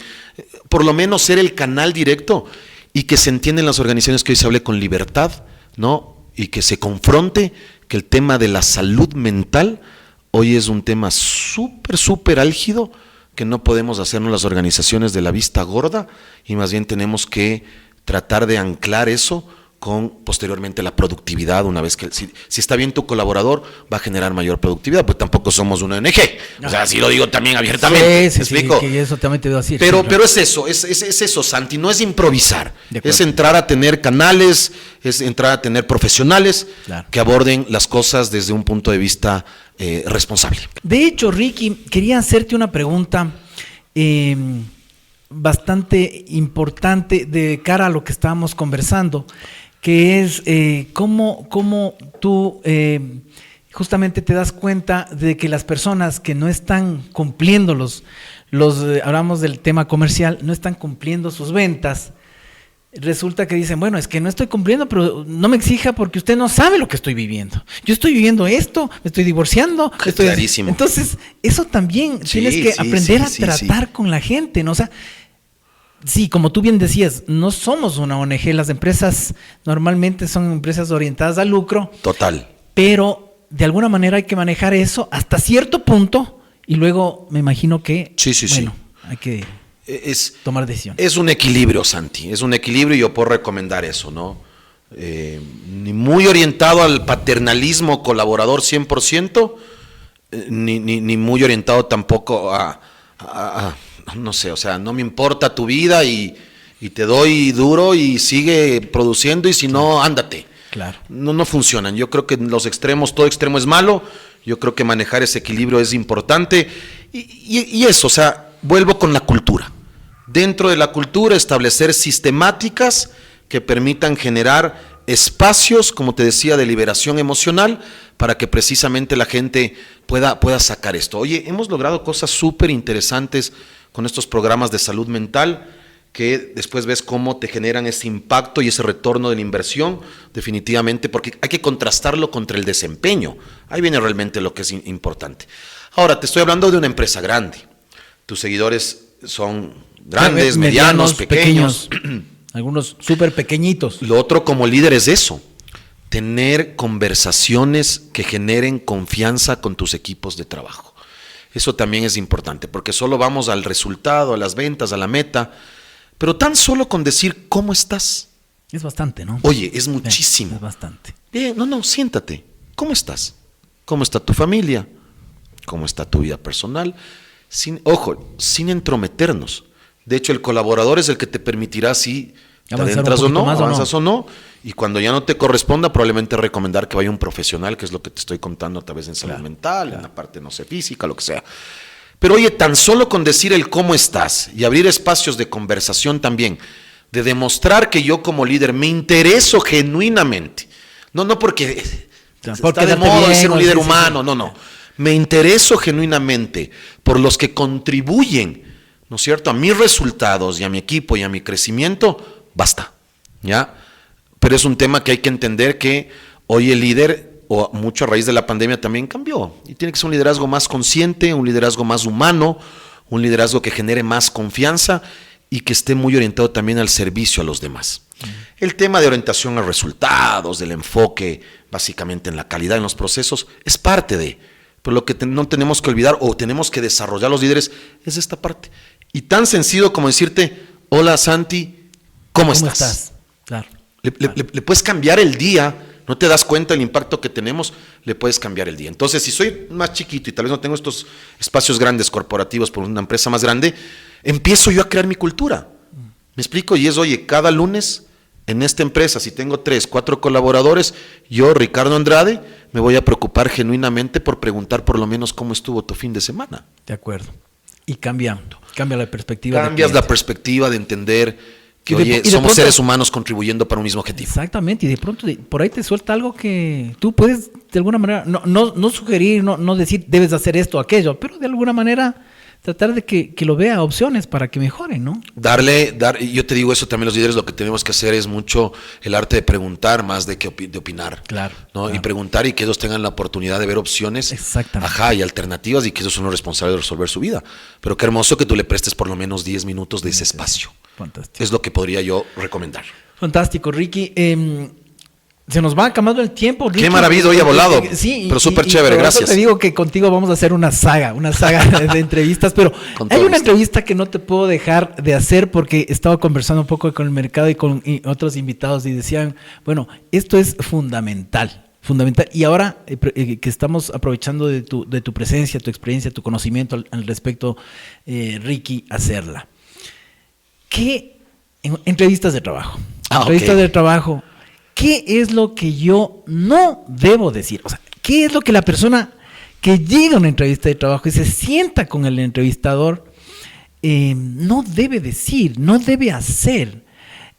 por lo menos ser el canal directo y que se entienda en las organizaciones que hoy se hable con libertad, ¿no? Y que se confronte que el tema de la salud mental hoy es un tema súper álgido, que no podemos hacernos las organizaciones de la vista gorda y más bien tenemos que tratar de anclar eso con posteriormente la productividad. Una vez que si está bien tu colaborador va a generar mayor productividad, pues tampoco somos una ONG, o sea, así lo digo también abiertamente, Sí, ¿me explico? que eso también te veo así. Pero, sí, pero es eso, es eso, Santi, no es improvisar, De acuerdo. es entrar a tener canales, es entrar a tener profesionales Claro. que aborden las cosas desde un punto de vista responsable. De hecho, Ricky, quería hacerte una pregunta bastante importante de cara a lo que estábamos conversando, que es cómo tú justamente te das cuenta de que las personas que no están cumpliendo hablamos del tema comercial, no están cumpliendo sus ventas. Resulta que dicen, bueno, es que no estoy cumpliendo, pero no me exija porque usted no sabe lo que estoy viviendo. Yo estoy viviendo esto, me estoy divorciando. Clarísimo. Entonces, eso también Sí, tienes que sí, aprender sí, a sí, tratar con la gente, ¿no? O sea, sí, como tú bien decías, no somos una ONG, las empresas normalmente son empresas orientadas al lucro, Total. pero de alguna manera hay que manejar eso hasta cierto punto y luego me imagino que, Sí. hay que tomar decisiones. Es un equilibrio, Santi, es un equilibrio y yo puedo recomendar eso, ¿no? Ni muy orientado al paternalismo colaborador 100%, ni muy orientado tampoco a no sé, o sea, no me importa tu vida y te doy duro y sigue produciendo y si no, ándate. Claro. No funcionan. Yo creo que los extremos, todo extremo es malo. Yo creo que manejar ese equilibrio es importante. Y eso, o sea, vuelvo con la cultura. Dentro de la cultura, establecer sistemáticas que permitan generar espacios, como te decía, de liberación emocional, para que precisamente la gente pueda sacar esto. Oye, hemos logrado cosas súper interesantes con estos programas de salud mental, que después ves cómo te generan ese impacto y ese retorno de la inversión, definitivamente, porque hay que contrastarlo contra el desempeño. Ahí viene realmente lo que es importante. Ahora, te estoy hablando de una empresa grande. Tus seguidores son grandes, medianos, pequeños. Algunos súper pequeñitos. Lo otro como líder es eso, tener conversaciones que generen confianza con tus equipos de trabajo. Eso también es importante, porque solo vamos al resultado, a las ventas, a la meta, pero tan solo con decir ¿cómo estás? Es bastante, ¿no? Oye, es muchísimo. Es bastante. Bien, siéntate. ¿Cómo estás? ¿Cómo está tu familia? ¿Cómo está tu vida personal? Sin entrometernos. De hecho, el colaborador es el que te permitirá si te adentras o no, avanzas o no, y cuando ya no te corresponda, probablemente recomendar que vaya un profesional, que es lo que te estoy contando a través de salud mental, en la parte, no sé, física, lo que sea. Pero oye, tan solo con decir el cómo estás y abrir espacios de conversación también, de demostrar que yo como líder me intereso genuinamente, no porque está de moda de ser un líder humano, no. Me intereso genuinamente por los que contribuyen, ¿no es cierto?, a mis resultados y a mi equipo y a mi crecimiento, basta, ¿ya? Pero es un tema que hay que entender que hoy el líder, o mucho a raíz de la pandemia, también cambió. Y tiene que ser un liderazgo más consciente, un liderazgo más humano, un liderazgo que genere más confianza y que esté muy orientado también al servicio a los demás. El tema de orientación a resultados, del enfoque básicamente en la calidad en los procesos, es parte de... Pero lo que no tenemos que olvidar o tenemos que desarrollar los líderes es esta parte. Y tan sencillo como decirte, hola Santi, ¿cómo estás? Claro. Le puedes cambiar el día, no te das cuenta del impacto que tenemos, le puedes cambiar el día. Entonces, si soy más chiquito y tal vez no tengo estos espacios grandes corporativos por una empresa más grande, empiezo yo a crear mi cultura. ¿Me explico? Y es, oye, cada lunes en esta empresa, si tengo 3, 4 colaboradores, yo, Ricardo Andrade, me voy a preocupar genuinamente por preguntar por lo menos cómo estuvo tu fin de semana. De acuerdo. Y cambia la perspectiva. Cambias la perspectiva de entender que, oye, somos pronto, seres humanos contribuyendo para un mismo objetivo. Exactamente, y de pronto por ahí te suelta algo que tú puedes de alguna manera, no sugerir, no decir debes hacer esto o aquello, pero de alguna manera tratar de que lo vea opciones para que mejore, ¿no? Yo te digo eso también, los líderes lo que tenemos que hacer es mucho el arte de preguntar más de opinar. Claro, ¿no? Claro. Y preguntar y que ellos tengan la oportunidad de ver opciones. Exactamente. Y alternativas y que ellos son los responsables de resolver su vida. Pero qué hermoso que tú le prestes por lo menos 10 minutos de ese espacio. Fantástico. Es lo que podría yo recomendar. Fantástico, Ricky. Se nos va acabando el tiempo, Ricky. Qué maravilla, hoy ha volado. Sí, pero súper chévere, gracias. Te digo que contigo vamos a hacer una saga de entrevistas, pero hay una entrevista que no te puedo dejar de hacer porque estaba conversando un poco con el mercado y con otros invitados y decían, bueno, esto es fundamental. Y ahora que estamos aprovechando de tu presencia, tu experiencia, tu conocimiento al respecto, Ricky, hacerla. ¿Qué entrevistas de trabajo? Entrevistas de trabajo. ¿Qué es lo que yo no debo decir? O sea, ¿qué es lo que la persona que llega a una entrevista de trabajo y se sienta con el entrevistador no debe decir, no debe hacer?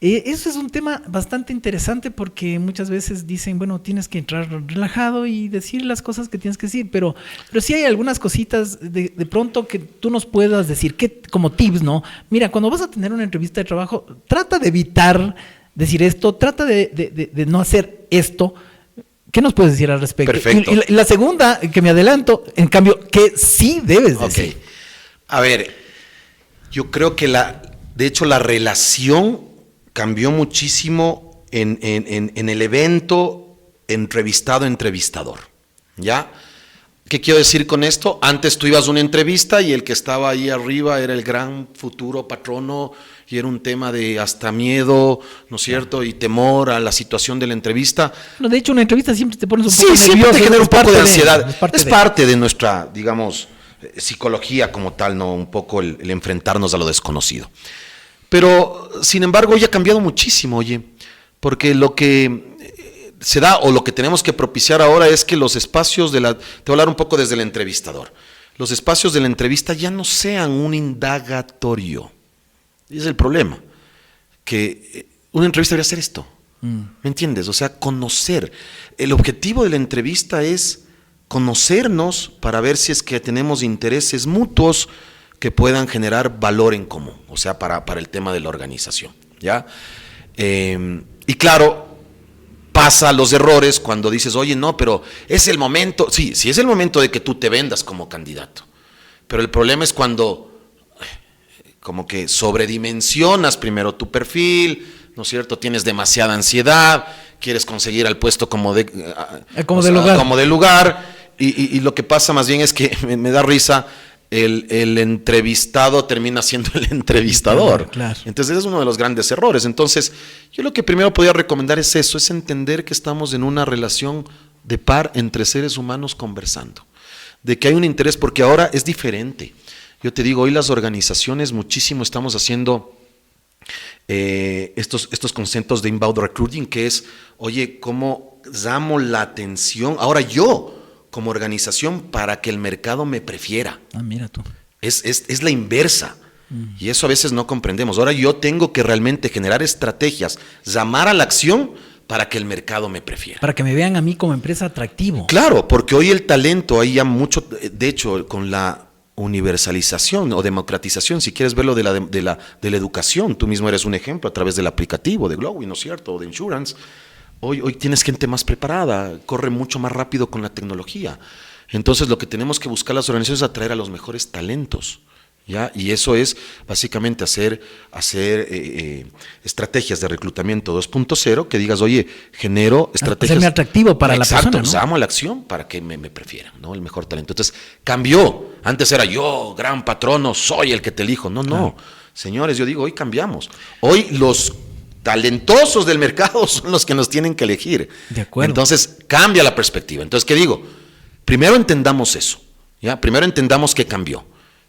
Eso es un tema bastante interesante porque muchas veces dicen, bueno, tienes que entrar relajado y decir las cosas que tienes que decir, pero sí hay algunas cositas de pronto que tú nos puedas decir, que como tips, ¿no? Mira, cuando vas a tener una entrevista de trabajo, trata de evitar decir esto, trata de no hacer esto. ¿Qué nos puedes decir al respecto? Perfecto. Y la segunda, que me adelanto, en cambio, que sí debes decir. A ver, yo creo que de hecho la relación cambió muchísimo en el evento entrevistado-entrevistador, ¿Ya? ¿Qué quiero decir con esto? Antes tú ibas a una entrevista y el que estaba ahí arriba era el gran futuro patrono y era un tema de hasta miedo, ¿no es cierto? Y temor a la situación de la entrevista. No, de hecho, una entrevista siempre te pones un poco Sí, siempre nervioso. te genera un poco de ansiedad. Es Es parte de nuestra, digamos, psicología como tal, ¿no? Un poco el enfrentarnos a lo desconocido. Pero, sin embargo, hoy ha cambiado muchísimo, oye, porque lo que se da o lo que tenemos que propiciar ahora es que los espacios te voy a hablar un poco desde el entrevistador, los espacios de la entrevista ya no sean un indagatorio. Ese es el problema, que una entrevista debería ser esto, ¿me entiendes? O sea, conocer. El objetivo de la entrevista es conocernos para ver si es que tenemos intereses mutuos que puedan generar valor en común, o sea, para el tema de la organización, ¿ya? Y claro, pasa los errores cuando dices, oye, no, pero es el momento, sí es el momento de que tú te vendas como candidato, pero el problema es cuando como que sobredimensionas primero tu perfil, ¿no es cierto? Tienes demasiada ansiedad, quieres conseguir al puesto como de lugar, y lo que pasa más bien es que me da risa, el entrevistado termina siendo el entrevistador. Claro. Entonces ese es uno de los grandes errores. Entonces yo lo que primero podría recomendar es eso, es entender que estamos en una relación de par entre seres humanos conversando, de que hay un interés, porque ahora es diferente. Yo te digo, hoy las organizaciones muchísimo estamos haciendo estos conceptos de inbound recruiting, que es, oye, ¿cómo llamo la atención? Ahora yo, como organización, para que el mercado me prefiera. Ah, mira tú. Es la inversa. Y eso a veces no comprendemos. Ahora yo tengo que realmente generar estrategias, llamar a la acción para que el mercado me prefiera. Para que me vean a mí como empresa atractivo. Claro, porque hoy el talento, hay ya mucho, de hecho, con la universalización o democratización, si quieres verlo de la educación, tú mismo eres un ejemplo a través del aplicativo de Glowin, ¿no es cierto? O de Insurance. Hoy tienes gente más preparada, corre mucho más rápido con la tecnología. Entonces lo que tenemos que buscar las organizaciones es atraer a los mejores talentos, ¿ya? Y eso es básicamente hacer estrategias de reclutamiento 2.0 que digas, oye, genero estrategias. Hacerme atractivo para la persona, ¿no? Exacto, llamo a la acción para que me prefieran, ¿no? El mejor talento. Entonces cambió. Antes era yo, gran patrono, soy el que te elijo. No. Señores, yo digo, hoy cambiamos. Hoy los talentosos del mercado son los que nos tienen que elegir. De acuerdo. Entonces cambia la perspectiva. Entonces, ¿qué digo? Primero entendamos eso, ¿ya? Primero entendamos que cambió.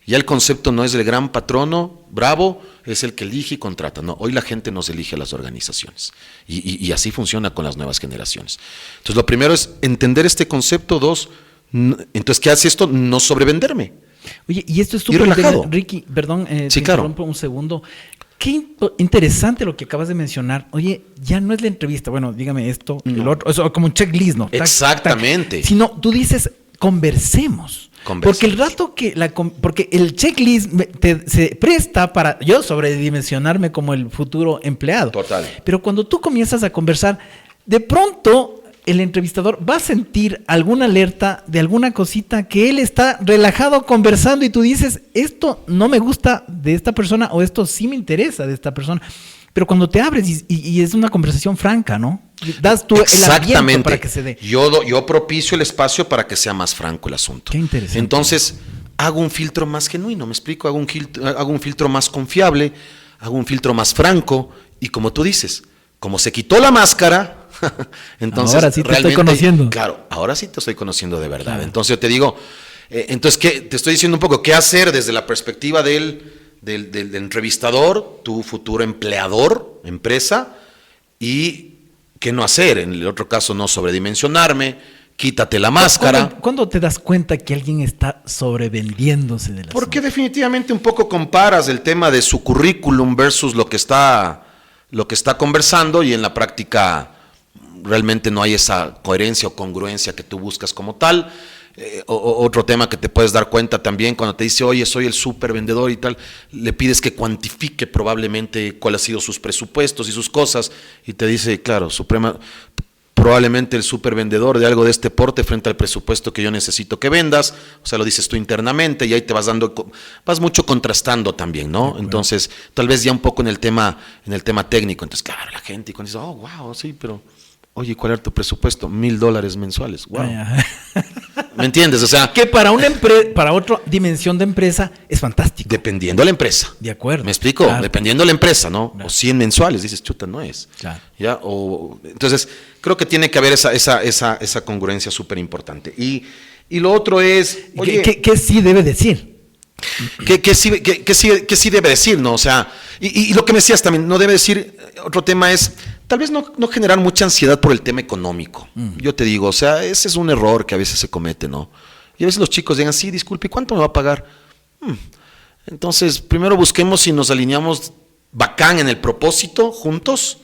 Ya el concepto no es el gran patrono, bravo, es el que elige y contrata. No, hoy la gente nos elige a las organizaciones. Y así funciona con las nuevas generaciones. Entonces, lo primero es entender este concepto. Dos, entonces, ¿qué hace esto? No sobrevenderme. Oye, y esto es Ir relajado. Ricky, perdón, Sí, te claro. interrumpo un segundo. Qué interesante lo que acabas de mencionar. Oye, ya no es la entrevista, bueno, dígame esto, No. el otro, eso, como un checklist, ¿no? Tac, Exactamente. tac. Sino tú dices, conversemos. Porque el rato porque el checklist se presta para yo sobredimensionarme como el futuro empleado. Total. Pero cuando tú comienzas a conversar, de pronto el entrevistador va a sentir alguna alerta de alguna cosita que él está relajado conversando y tú dices, esto no me gusta de esta persona o esto sí me interesa de esta persona. Pero cuando te abres y es una conversación franca, ¿no? Das tú el ambiente para que se dé. Yo propicio el espacio para que sea más franco el asunto. Qué interesante. Entonces, hago un filtro más genuino, ¿me explico? Hago un filtro más confiable, hago un filtro más franco y como tú dices, como se quitó la máscara, entonces ahora sí te estoy conociendo. Claro, ahora sí te estoy conociendo de verdad. Claro. Entonces yo te digo, entonces ¿qué? Te estoy diciendo un poco qué hacer desde la perspectiva del entrevistador, tu futuro empleador, empresa, y qué no hacer. En el otro caso, no sobredimensionarme, quítate la máscara. ¿Cuándo te das cuenta que alguien está sobrevendiéndose de la Porque definitivamente un poco comparas el tema de su currículum versus lo que está conversando y en la práctica realmente no hay esa coherencia o congruencia que tú buscas como tal. Otro tema que te puedes dar cuenta también cuando te dice, oye, soy el súper vendedor y tal, le pides que cuantifique probablemente cuáles han sido sus presupuestos y sus cosas y te dice, claro, probablemente el súper vendedor de algo de este porte frente al presupuesto que yo necesito que vendas, o sea, lo dices tú internamente y ahí te vas mucho contrastando también, ¿no? Bueno. Entonces, tal vez ya un poco en el tema técnico, entonces, claro, la gente y cuando dice, oh, wow, sí, pero Oye, ¿cuál era tu presupuesto? $1,000 mensuales. Wow. Ah, ¿Me entiendes? O sea, que para para otra dimensión de empresa es fantástico. dependiendo de la empresa. De acuerdo. ¿Me explico? Claro. Dependiendo de la empresa, ¿no? Claro. O 100 mensuales, dices, chuta, no es. Claro. ¿Ya? Entonces, creo que tiene que haber esa congruencia súper importante. Y lo otro es, oye, ¿Qué sí debe decir? ¿Qué sí debe decir, no? O sea, y lo que me decías también, no debe decir, otro tema es, tal vez no generar mucha ansiedad por el tema económico. Yo te digo, o sea, ese es un error que a veces se comete, ¿no? Y a veces los chicos digan, sí, disculpe, ¿cuánto me va a pagar? Entonces, primero busquemos si nos alineamos bacán en el propósito, juntos,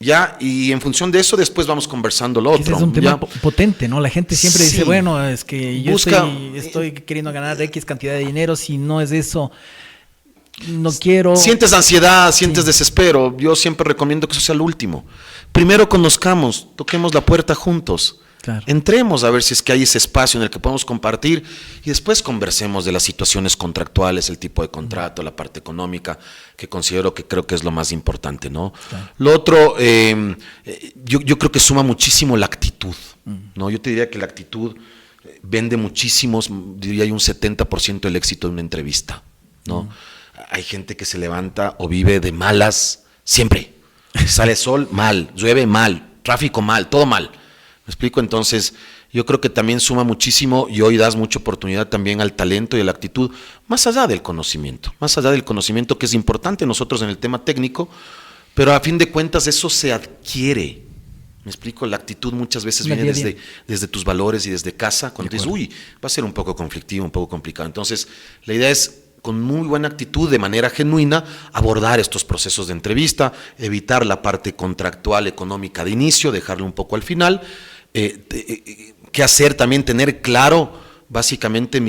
ya, y en función de eso después vamos conversando lo otro. Ese es un tema ¿ya? potente, ¿no? La gente siempre Sí. dice, bueno, es que yo Busca- estoy queriendo ganar X cantidad de dinero, si no es eso, no quiero. Sientes ansiedad, sientes Sí. desespero. Yo siempre recomiendo que eso sea lo último. Primero conozcamos, toquemos la puerta juntos. Claro. Entremos a ver si es que hay ese espacio en el que podemos compartir y después conversemos de las situaciones contractuales, el tipo de contrato, la parte económica, que creo que es lo más importante, ¿no? Claro. Lo otro, yo creo que suma muchísimo la actitud, ¿no? Yo te diría que la actitud vende muchísimos, diría yo un 70% del éxito de una entrevista, ¿no? Hay gente que se levanta o vive de malas siempre. Sale sol, mal, llueve, mal, tráfico, mal, todo mal. ¿Me explico? Entonces, yo creo que también suma muchísimo y hoy das mucha oportunidad también al talento y a la actitud, más allá del conocimiento que es importante nosotros en el tema técnico, pero a fin de cuentas eso se adquiere. ¿Me explico? La actitud muchas veces viene desde tus valores y desde casa, cuando dices, uy, va a ser un poco conflictivo, un poco complicado. Entonces, la idea es con muy buena actitud, de manera genuina, abordar estos procesos de entrevista, evitar la parte contractual, económica de inicio, dejarlo un poco al final. ¿Qué hacer? También tener claro, básicamente,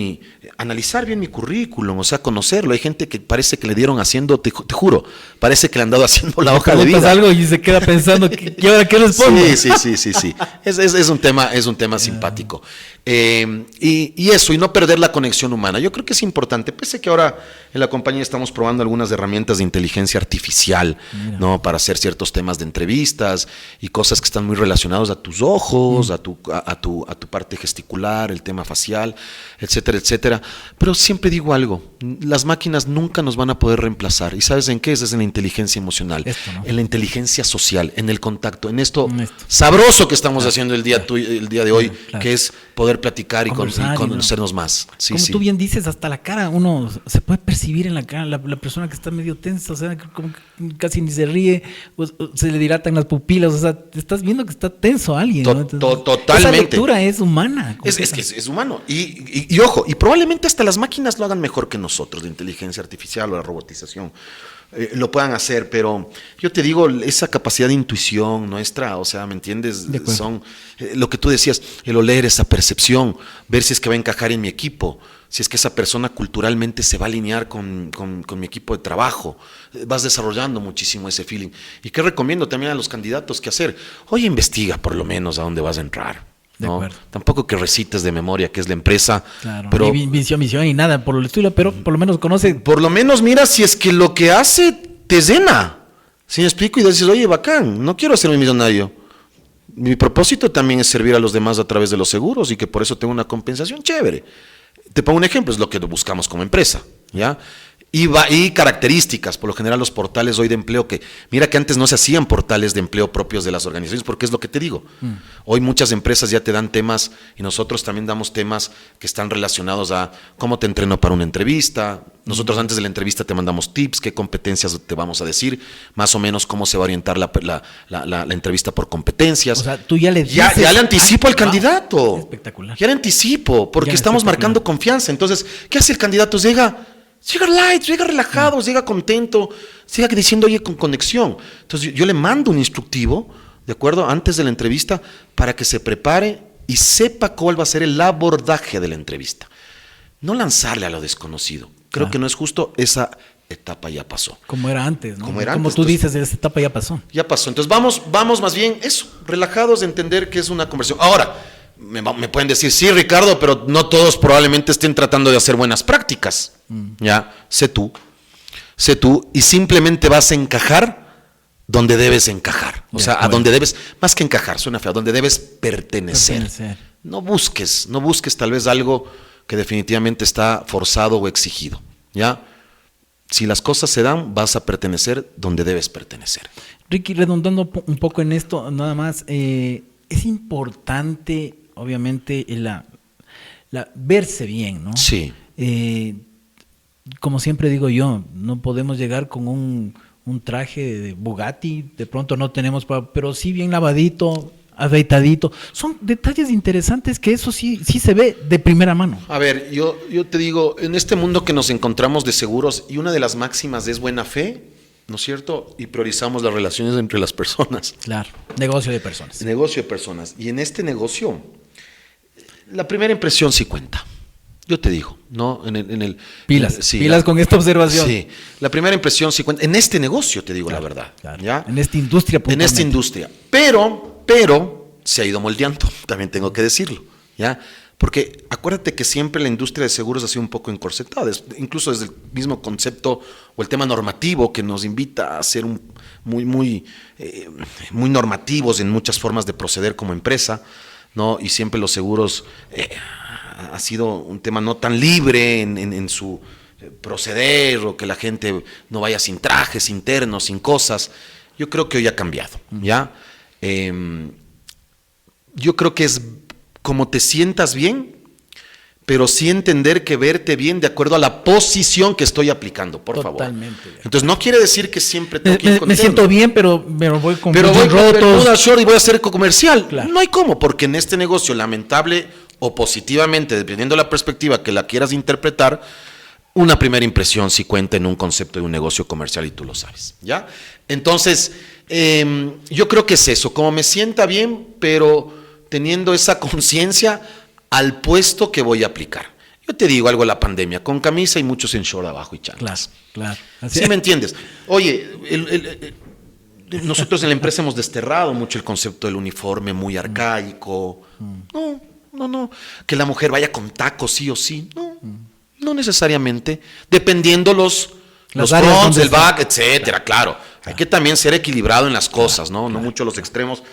analizar bien mi currículum, o sea, conocerlo. Hay gente que parece que le dieron haciendo, te juro, parece que le han dado haciendo la hoja de vida. Algo y se queda pensando, ¿y ahora qué respondo? Sí. Es un tema simpático. Y eso, y no perder la conexión humana. Yo creo que es importante, pese a que ahora en la compañía estamos probando algunas herramientas de inteligencia artificial, ¿no? Para hacer ciertos temas de entrevistas y cosas que están muy relacionados a tus ojos, a tu parte gesticular, el tema facial, etcétera, etcétera. Pero siempre digo algo, las máquinas nunca nos van a poder reemplazar. ¿Y sabes en qué? Es en la inteligencia emocional, ¿no? En la inteligencia social, en el contacto, en esto sabroso que estamos haciendo el día de hoy, que es poder platicar y conocernos más. Sí, como tú bien dices, hasta la cara, uno se puede percibir en la cara, la persona que está medio tensa, o sea, como que casi ni se ríe, o se le dilatan las pupilas, o sea, estás viendo que está tenso alguien, ¿no? Entonces, totalmente. Esa lectura es humana. Es que es humano. Y ojo, y probablemente hasta las máquinas lo hagan mejor que nosotros, la inteligencia artificial o la robotización. Lo puedan hacer, pero yo te digo, esa capacidad de intuición nuestra, o sea, ¿me entiendes? Son lo que tú decías, el oler, esa percepción, ver si es que va a encajar en mi equipo, si es que esa persona culturalmente se va a alinear con mi equipo de trabajo. Vas desarrollando muchísimo ese feeling. ¿Y qué recomiendo también a los candidatos que hacer? Oye, investiga por lo menos a dónde vas a entrar. ¿No? Tampoco que recites de memoria que es la empresa, claro, pero ni misión y nada por el estilo, pero por lo menos conoce. Por lo menos mira si es que lo que hace te llena. ¿Sí me explico? Y dices, oye, bacán, no quiero ser un millonario. Mi propósito también es servir a los demás a través de los seguros y que por eso tengo una compensación chévere. Te pongo un ejemplo, es lo que buscamos como empresa, ¿ya? Y características, por lo general los portales hoy de empleo, que mira que antes no se hacían portales de empleo propios de las organizaciones, porque es lo que te digo. Hoy muchas empresas ya te dan temas y nosotros también damos temas que están relacionados a cómo te entreno para una entrevista. Nosotros antes de la entrevista te mandamos tips, qué competencias te vamos a decir, más o menos cómo se va a orientar la entrevista por competencias. O sea, tú ya le dices, ya le anticipo al candidato. Espectacular. Ya le anticipo, porque estamos marcando confianza. Entonces, ¿qué hace el candidato? Llega light, llega relajado, llega contento, llega diciendo, oye, con conexión. Entonces yo le mando un instructivo, ¿de acuerdo? Antes de la entrevista, para que se prepare y sepa cuál va a ser el abordaje de la entrevista. No lanzarle a lo desconocido. Creo que no es justo, esa etapa ya pasó. Como era antes, ¿no? Como tú dices, esa etapa ya pasó. Ya pasó. Entonces vamos más bien eso, relajados de entender que es una conversación. Ahora, me pueden decir, sí, Ricardo, pero no todos probablemente estén tratando de hacer buenas prácticas. Ya, sé tú, y simplemente vas a encajar donde debes encajar. O De sea, a acuerdo. donde debes, más que encajar, suena feo, donde debes pertenecer. Pertenecer. No busques tal vez algo que definitivamente está forzado o exigido, ¿ya? Si las cosas se dan, vas a pertenecer donde debes pertenecer. Ricky, redundando un poco en esto, nada más, es importante, obviamente, verse bien, ¿no? Sí. Como siempre digo yo, no podemos llegar con un traje de Bugatti, de pronto no tenemos, pero sí bien lavadito, afeitadito. Son detalles interesantes que eso sí se ve de primera mano. A ver, yo te digo, en este mundo que nos encontramos de seguros, y una de las máximas es buena fe, ¿no es cierto? Y priorizamos las relaciones entre las personas. Claro, negocio de personas. Negocio de personas. Y en este negocio, la primera impresión sí cuenta. Yo te digo, ¿no? Pilas Sí, con esta observación. Sí, la primera impresión sí cuenta. En este negocio, te digo Claro, la verdad. claro. ¿Ya? En esta industria En puntualmente. esta industria. Pero se ha ido moldeando, también tengo que decirlo, ¿ya? Porque acuérdate que siempre la industria de seguros ha sido un poco encorsetada, incluso desde el mismo concepto o el tema normativo que nos invita a ser muy normativos en muchas formas de proceder como empresa, ¿no? Y siempre los seguros ha sido un tema no tan libre en su proceder, o que la gente no vaya sin trajes internos, sin cosas. Yo creo que hoy ha cambiado, ¿ya? Yo creo que es como te sientas bien, pero sí entender que verte bien de acuerdo a la posición que estoy aplicando, por favor. Totalmente. Entonces no quiere decir que siempre tengo que ir con Me terno. siento bien, pero voy con Pero voy jeans con bermuda, rotos. short y voy a hacer comercial. Claro. No hay cómo, porque en este negocio, lamentable o positivamente, dependiendo de la perspectiva que la quieras interpretar, una primera impresión sí cuenta en un concepto de un negocio comercial y tú lo sabes, ¿ya? Entonces, yo creo que es eso, como me sienta bien, pero teniendo esa conciencia al puesto que voy a aplicar. Yo te digo algo de la pandemia, con camisa y muchos en short abajo y chanclas. Claro. Así ¿Sí me entiendes? Oye, nosotros en la empresa hemos desterrado mucho el concepto del uniforme muy arcaico. No. Que la mujer vaya con tacos sí o sí. No necesariamente. Dependiendo los Las áreas fronts, donde el está. back, etcétera, claro. Hay que también ser equilibrado en las cosas, ¿no? No mucho los extremos.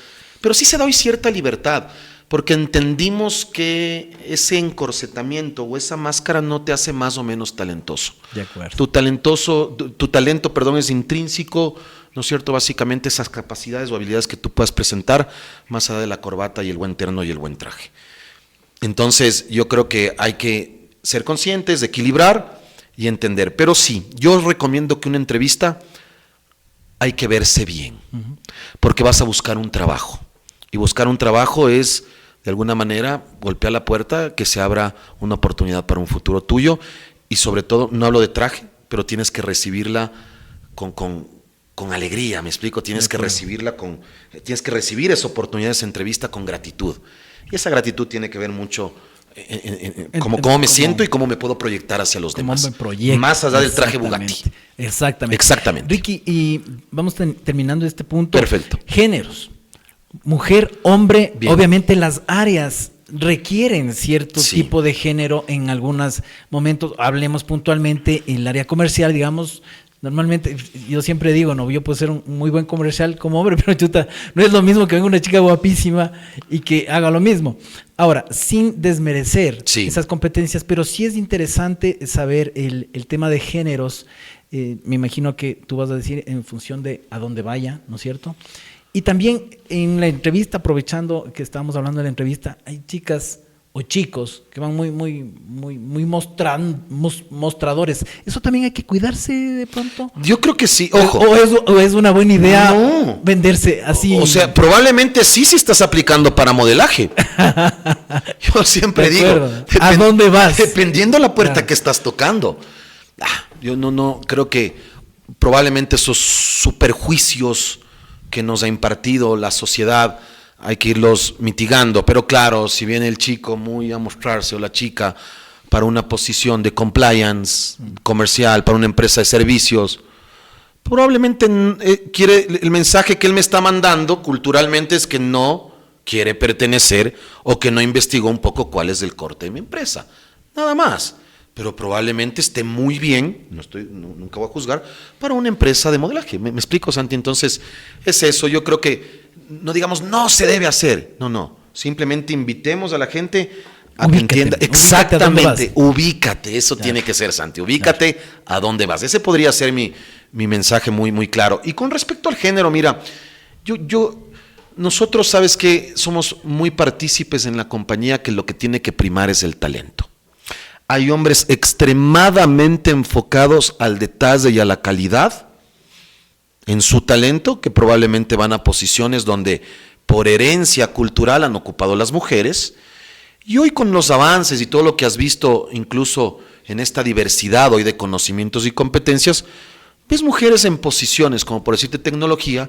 Pero sí se da hoy cierta libertad, porque entendimos que ese encorsetamiento o esa máscara no te hace más o menos talentoso. De acuerdo. Tu talento, perdón, es intrínseco, ¿no es cierto? Básicamente esas capacidades o habilidades que tú puedas presentar más allá de la corbata y el buen terno y el buen traje. Entonces, yo creo que hay que ser conscientes, de equilibrar y entender. Pero sí, yo recomiendo que una entrevista hay que verse bien, porque vas a buscar un trabajo. Y buscar un trabajo es, de alguna manera, golpear la puerta, que se abra una oportunidad para un futuro tuyo. Y sobre todo, no hablo de traje, pero tienes que recibirla con alegría, ¿me explico? Tienes que recibirla tienes que recibir esa oportunidad, esa entrevista con gratitud. Y esa gratitud tiene que ver mucho cómo me siento y cómo me puedo proyectar hacia los demás. Más allá del traje Bugatti. Exactamente. Ricky, y vamos terminando este punto. Perfecto. Géneros. Mujer, hombre, Bien. obviamente las áreas requieren cierto Sí. tipo de género en algunos momentos. Hablemos puntualmente en el área comercial, digamos. Normalmente, yo siempre digo, no, yo puedo ser un muy buen comercial como hombre, pero chuta, no es lo mismo que venga una chica guapísima y que haga lo mismo. Ahora, sin desmerecer esas competencias, pero sí es interesante saber el tema de géneros. Me imagino que tú vas a decir en función de a dónde vaya, ¿no es cierto? Y también en la entrevista, aprovechando que estábamos hablando de la entrevista, hay chicas o chicos que van muy mostradores. ¿Eso también hay que cuidarse de pronto? Yo creo que sí, ojo. ¿O es una buena idea venderse así? O sea, probablemente sí si estás aplicando para modelaje. Yo siempre digo, ¿a dónde vas? Dependiendo la puerta que estás tocando. Yo no creo que probablemente esos superjuicios que nos ha impartido la sociedad hay que irlos mitigando, pero claro, si viene el chico muy a mostrarse o la chica para una posición de compliance comercial, para una empresa de servicios, probablemente el mensaje que él me está mandando culturalmente es que no quiere pertenecer o que no investigó un poco cuál es el corte de mi empresa, nada más. pero probablemente esté muy bien, nunca voy a juzgar, para una empresa de modelaje. ¿Me explico, Santi? Entonces, es eso. Yo creo que, no digamos, no se debe hacer. No. Simplemente invitemos a la gente a que entienda. Exactamente, ubícate. Eso tiene que ser, Santi. Ubícate a dónde vas. Ese podría ser mi mensaje muy, muy claro. Y con respecto al género, mira, nosotros, sabes que somos muy partícipes en la compañía que lo que tiene que primar es el talento. Hay hombres extremadamente enfocados al detalle y a la calidad en su talento, que probablemente van a posiciones donde por herencia cultural han ocupado las mujeres. Y hoy, con los avances y todo lo que has visto, incluso en esta diversidad hoy de conocimientos y competencias, ves mujeres en posiciones, como por decirte tecnología,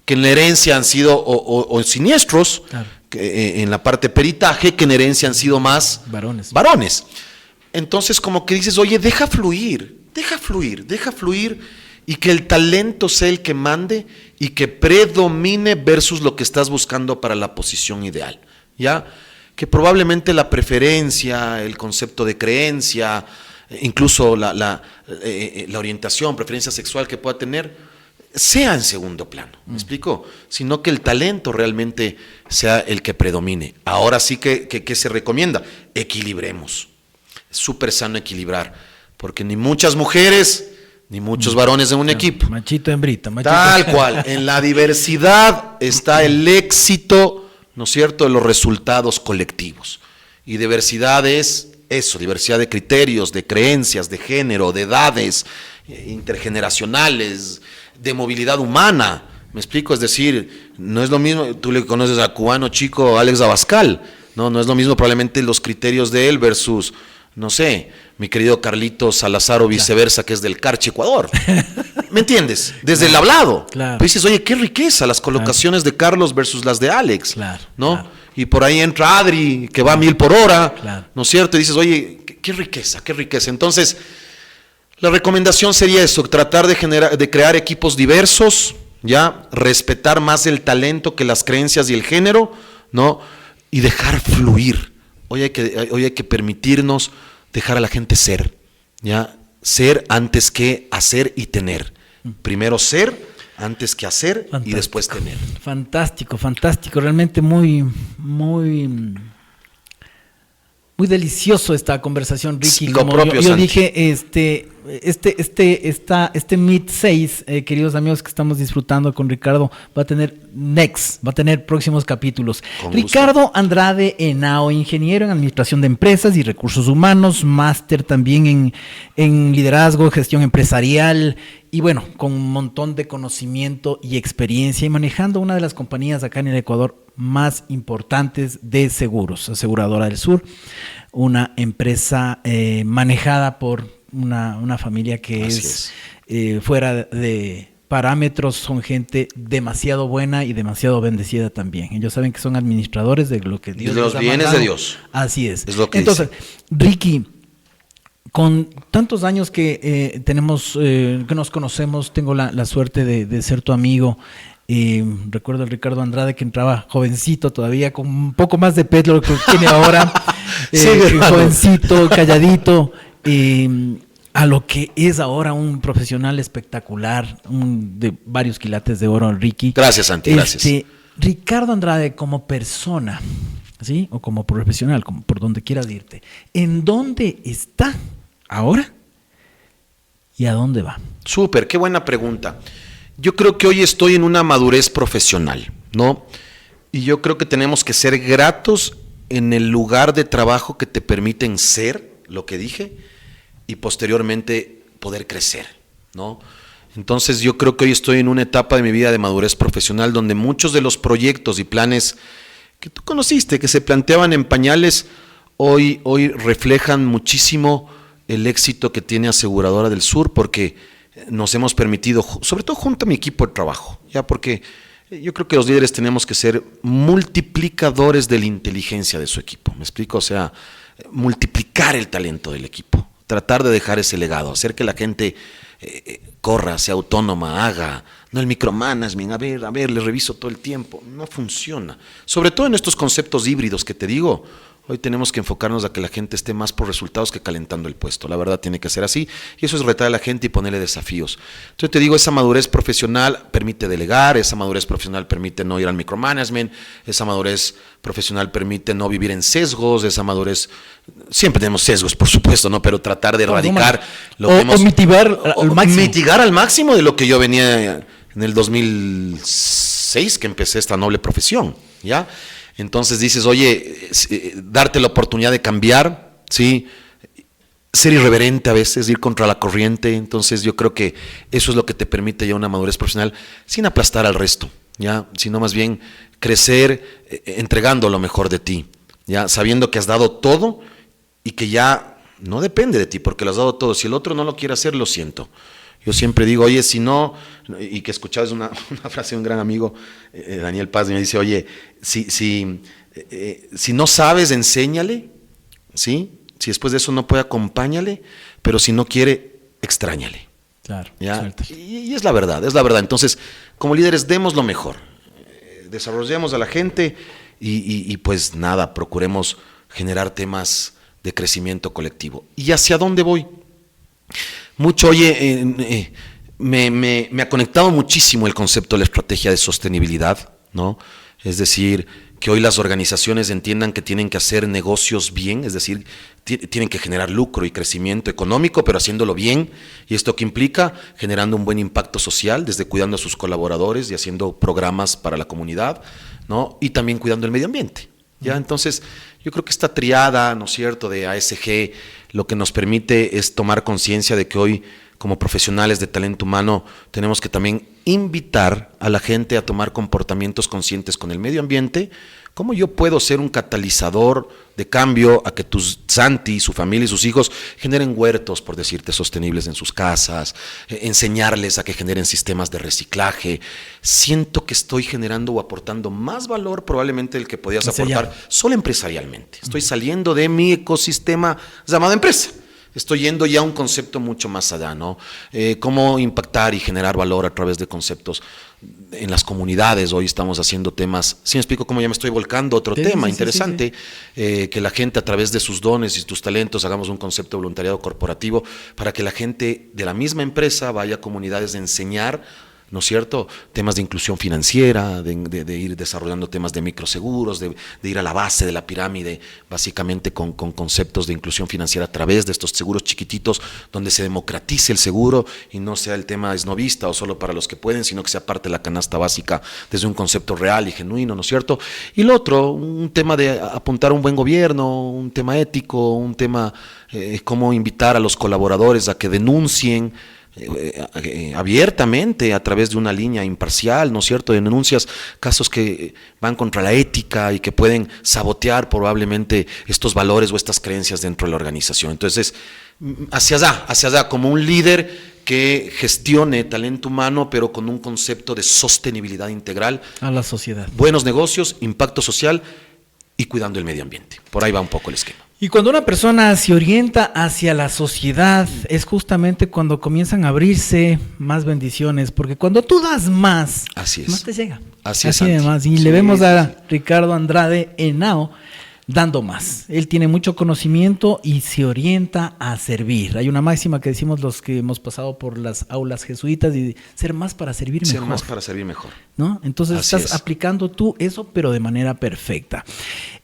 que en la herencia han sido o siniestros, claro, que, en la parte peritaje, que en herencia han sido más varones. Entonces, como que dices, oye, deja fluir, y que el talento sea el que mande y que predomine versus lo que estás buscando para la posición ideal, ¿ya? Que probablemente la preferencia, el concepto de creencia, incluso la orientación, preferencia sexual que pueda tener, sea en segundo plano, ¿me explico? Sino que el talento realmente sea el que predomine. Ahora sí que se recomienda, equilibremos. Es súper sano equilibrar, porque ni muchas mujeres, ni muchos varones en un equipo. Machito, hembrita. Tal cual, en la diversidad está el éxito, ¿no es cierto?, de los resultados colectivos. Y diversidad es eso, diversidad de criterios, de creencias, de género, de edades, intergeneracionales, de movilidad humana. ¿Me explico? Es decir, no es lo mismo, tú le conoces al cubano chico Alex Abascal, no es lo mismo probablemente los criterios de él versus, no sé, mi querido Carlitos Salazar o viceversa, que es del Carchi, Ecuador. ¿Me entiendes? Desde el hablado. Claro. Pero dices, oye, qué riqueza las colocaciones de Carlos versus las de Alex. Claro, ¿no? claro. Y por ahí entra Adri, que va a 1000 por hora. Claro. ¿No es cierto? Y dices, oye, qué riqueza, qué riqueza. Entonces, la recomendación sería eso, tratar de crear equipos diversos, ¿ya? Respetar más el talento que las creencias y el género, ¿no? Y dejar fluir. Hoy hay que permitirnos dejar a la gente ser, ¿ya? Ser antes que hacer y tener. Primero ser antes que hacer. Fantástico. Y después tener. Fantástico, realmente muy delicioso esta conversación, Ricky. Lo como propio, yo dije, este Meet 6, queridos amigos que estamos disfrutando con Ricardo, va a tener próximos capítulos. Con Ricardo gusto. Andrade Henao, ingeniero en administración de empresas y recursos humanos, máster también en liderazgo, gestión empresarial, y bueno, con un montón de conocimiento y experiencia, y manejando una de las compañías acá en el Ecuador más importantes de seguros, Aseguradora del Sur, una empresa manejada por una familia que es fuera de parámetros, son gente demasiado buena y demasiado bendecida también. Ellos saben que son administradores de lo que Dios de los bienes de Dios. Así es. Es lo que entonces, dice. Ricky, con tantos años que que nos conocemos, tengo la suerte de ser tu amigo. Recuerdo al Ricardo Andrade que entraba jovencito todavía, con un poco más de pelo que tiene ahora, Sí, jovencito, calladito, a lo que es ahora un profesional espectacular, de varios quilates de oro, Ricky. Gracias, Santi, gracias. Ricardo Andrade como persona, ¿sí? O como profesional, como por donde quieras irte, ¿en dónde está ahora y a dónde va? Súper, qué buena pregunta. Yo creo que hoy estoy en una madurez profesional, ¿no? Y yo creo que tenemos que ser gratos en el lugar de trabajo que te permiten ser, lo que dije, y posteriormente poder crecer, ¿no? Entonces yo creo que hoy estoy en una etapa de mi vida de madurez profesional donde muchos de los proyectos y planes que tú conociste, que se planteaban en pañales, hoy reflejan muchísimo el éxito que tiene Aseguradora del Sur, porque nos hemos permitido, sobre todo junto a mi equipo de trabajo, ya, porque yo creo que los líderes tenemos que ser multiplicadores de la inteligencia de su equipo, ¿me explico? O sea, multiplicar el talento del equipo, tratar de dejar ese legado, hacer que la gente corra, sea autónoma, haga, no el micromanagement, a ver, le reviso todo el tiempo, no funciona, sobre todo en estos conceptos híbridos que te digo. Hoy tenemos que enfocarnos a que la gente esté más por resultados que calentando el puesto. La verdad tiene que ser así. Y eso es retar a la gente y ponerle desafíos. Entonces te digo, esa madurez profesional permite delegar, esa madurez profesional permite no ir al micromanagement, esa madurez profesional permite no vivir en sesgos, esa madurez, siempre tenemos sesgos, por supuesto, ¿no? Pero tratar de erradicar lo que hemos... O mitigar al máximo. Mitigar al máximo de lo que yo venía en el 2006 que empecé esta noble profesión, ¿ya? Entonces dices, oye, darte la oportunidad de cambiar, ¿sí? Ser irreverente a veces, ir contra la corriente. Entonces yo creo que eso es lo que te permite ya una madurez profesional sin aplastar al resto, ¿ya? Sino más bien crecer entregando lo mejor de ti, ¿ya? Sabiendo que has dado todo y que ya no depende de ti porque lo has dado todo. Si el otro no lo quiere hacer, lo siento. Yo siempre digo, oye, si no, y que escuchabas una frase de un gran amigo, Daniel Paz, me dice, oye, si no sabes, enséñale, ¿sí? Si después de eso no puede, acompáñale, pero si no quiere, extrañale. Claro, ¿Ya? Y es la verdad, es la verdad. Entonces, como líderes, demos lo mejor, desarrollemos a la gente y pues nada, procuremos generar temas de crecimiento colectivo. ¿Y hacia dónde voy? Mucho, oye, me ha conectado muchísimo el concepto de la estrategia de sostenibilidad, ¿no? Es decir, que hoy las organizaciones entiendan que tienen que hacer negocios bien, es decir, tienen que generar lucro y crecimiento económico, pero haciéndolo bien. ¿Y esto qué implica? Generando un buen impacto social, desde cuidando a sus colaboradores y haciendo programas para la comunidad, ¿no? Y también cuidando el medio ambiente, ¿ya? Entonces, yo creo que esta triada, ¿no es cierto?, de ASG, lo que nos permite es tomar conciencia de que hoy, como profesionales de talento humano, tenemos que también invitar a la gente a tomar comportamientos conscientes con el medio ambiente. ¿Cómo yo puedo ser un catalizador de cambio a que Santi, su familia y sus hijos generen huertos, por decirte, sostenibles en sus casas, enseñarles a que generen sistemas de reciclaje? Siento que estoy generando o aportando más valor probablemente del que podías aportar solo empresarialmente. Estoy saliendo de mi ecosistema llamado empresa. Estoy yendo ya a un concepto mucho más allá, ¿no? Cómo impactar y generar valor a través de conceptos en las comunidades. Hoy estamos haciendo temas, ¿sí me explico cómo ya me estoy volcando? Otro tema interesante, que la gente a través de sus dones y tus talentos hagamos un concepto de voluntariado corporativo para que la gente de la misma empresa vaya a comunidades de enseñar, ¿no es cierto?, temas de inclusión financiera, de ir desarrollando temas de microseguros, de ir a la base de la pirámide, básicamente con conceptos de inclusión financiera a través de estos seguros chiquititos, donde se democratice el seguro y no sea el tema esnovista o solo para los que pueden, sino que sea parte de la canasta básica desde un concepto real y genuino, ¿no es cierto? Y lo otro, un tema de apuntar a un buen gobierno, un tema ético, un tema cómo invitar a los colaboradores a que denuncien abiertamente a través de una línea imparcial, ¿no es cierto?, de denuncias, casos que van contra la ética y que pueden sabotear probablemente estos valores o estas creencias dentro de la organización. Entonces, hacia allá, como un líder que gestione talento humano, pero con un concepto de sostenibilidad integral a la sociedad. Buenos negocios, impacto social y cuidando el medio ambiente. Por ahí va un poco el esquema. Y cuando una persona se orienta hacia la sociedad, es justamente cuando comienzan a abrirse más bendiciones, porque cuando tú das más, más te llega. Así es. Además. Y le vemos a Ricardo Andrade Henao dando más. Él tiene mucho conocimiento y se orienta a servir. Hay una máxima que decimos los que hemos pasado por las aulas jesuitas, y ser más para servir mejor. Ser más para servir mejor. ¿No? Entonces estás aplicando tú eso, pero de manera perfecta.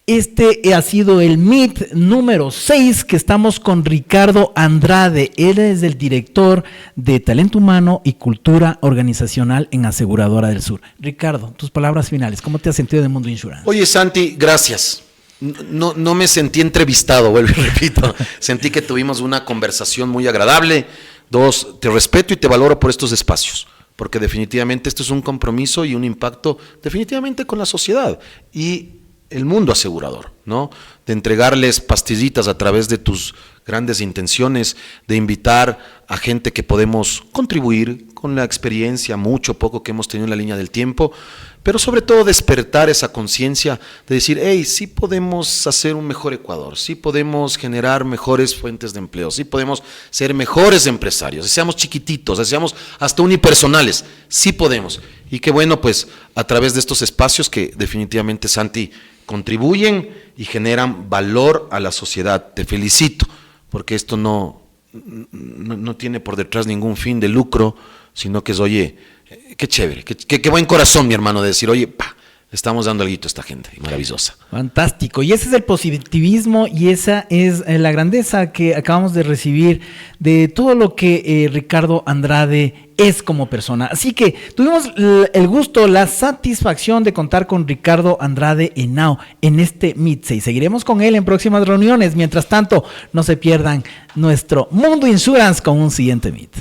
Este ha sido el Meet número 6 que estamos con Ricardo Andrade. Él es el director de Talento Humano y Cultura Organizacional en Aseguradora del Sur. Ricardo, tus palabras finales. ¿Cómo te has sentido en el mundo insurance? Oye, Santi, gracias. No me sentí entrevistado, vuelvo y repito. Sentí que tuvimos una conversación muy agradable. 2, te respeto y te valoro por estos espacios, porque definitivamente esto es un compromiso y un impacto definitivamente con la sociedad y el mundo asegurador, ¿no? De entregarles pastillitas a través de tus grandes intenciones, de invitar a gente que podemos contribuir, con la experiencia, mucho poco que hemos tenido en la línea del tiempo, pero sobre todo despertar esa conciencia de decir, hey, sí podemos hacer un mejor Ecuador, sí podemos generar mejores fuentes de empleo, sí podemos ser mejores empresarios, seamos chiquititos, seamos hasta unipersonales, sí podemos. Y qué bueno, pues, a través de estos espacios que definitivamente, Santi, contribuyen y generan valor a la sociedad. Te felicito, porque esto no tiene por detrás ningún fin de lucro, sino que es, oye, qué chévere, qué buen corazón, mi hermano, de decir, oye, estamos dando algo a esta gente, maravillosa. Fantástico, y ese es el positivismo y esa es la grandeza que acabamos de recibir de todo lo que Ricardo Andrade es como persona. Así que tuvimos el gusto, la satisfacción de contar con Ricardo Andrade Henao en este MITSE y seguiremos con él en próximas reuniones. Mientras tanto, no se pierdan nuestro Mundo Insurance con un siguiente MIT.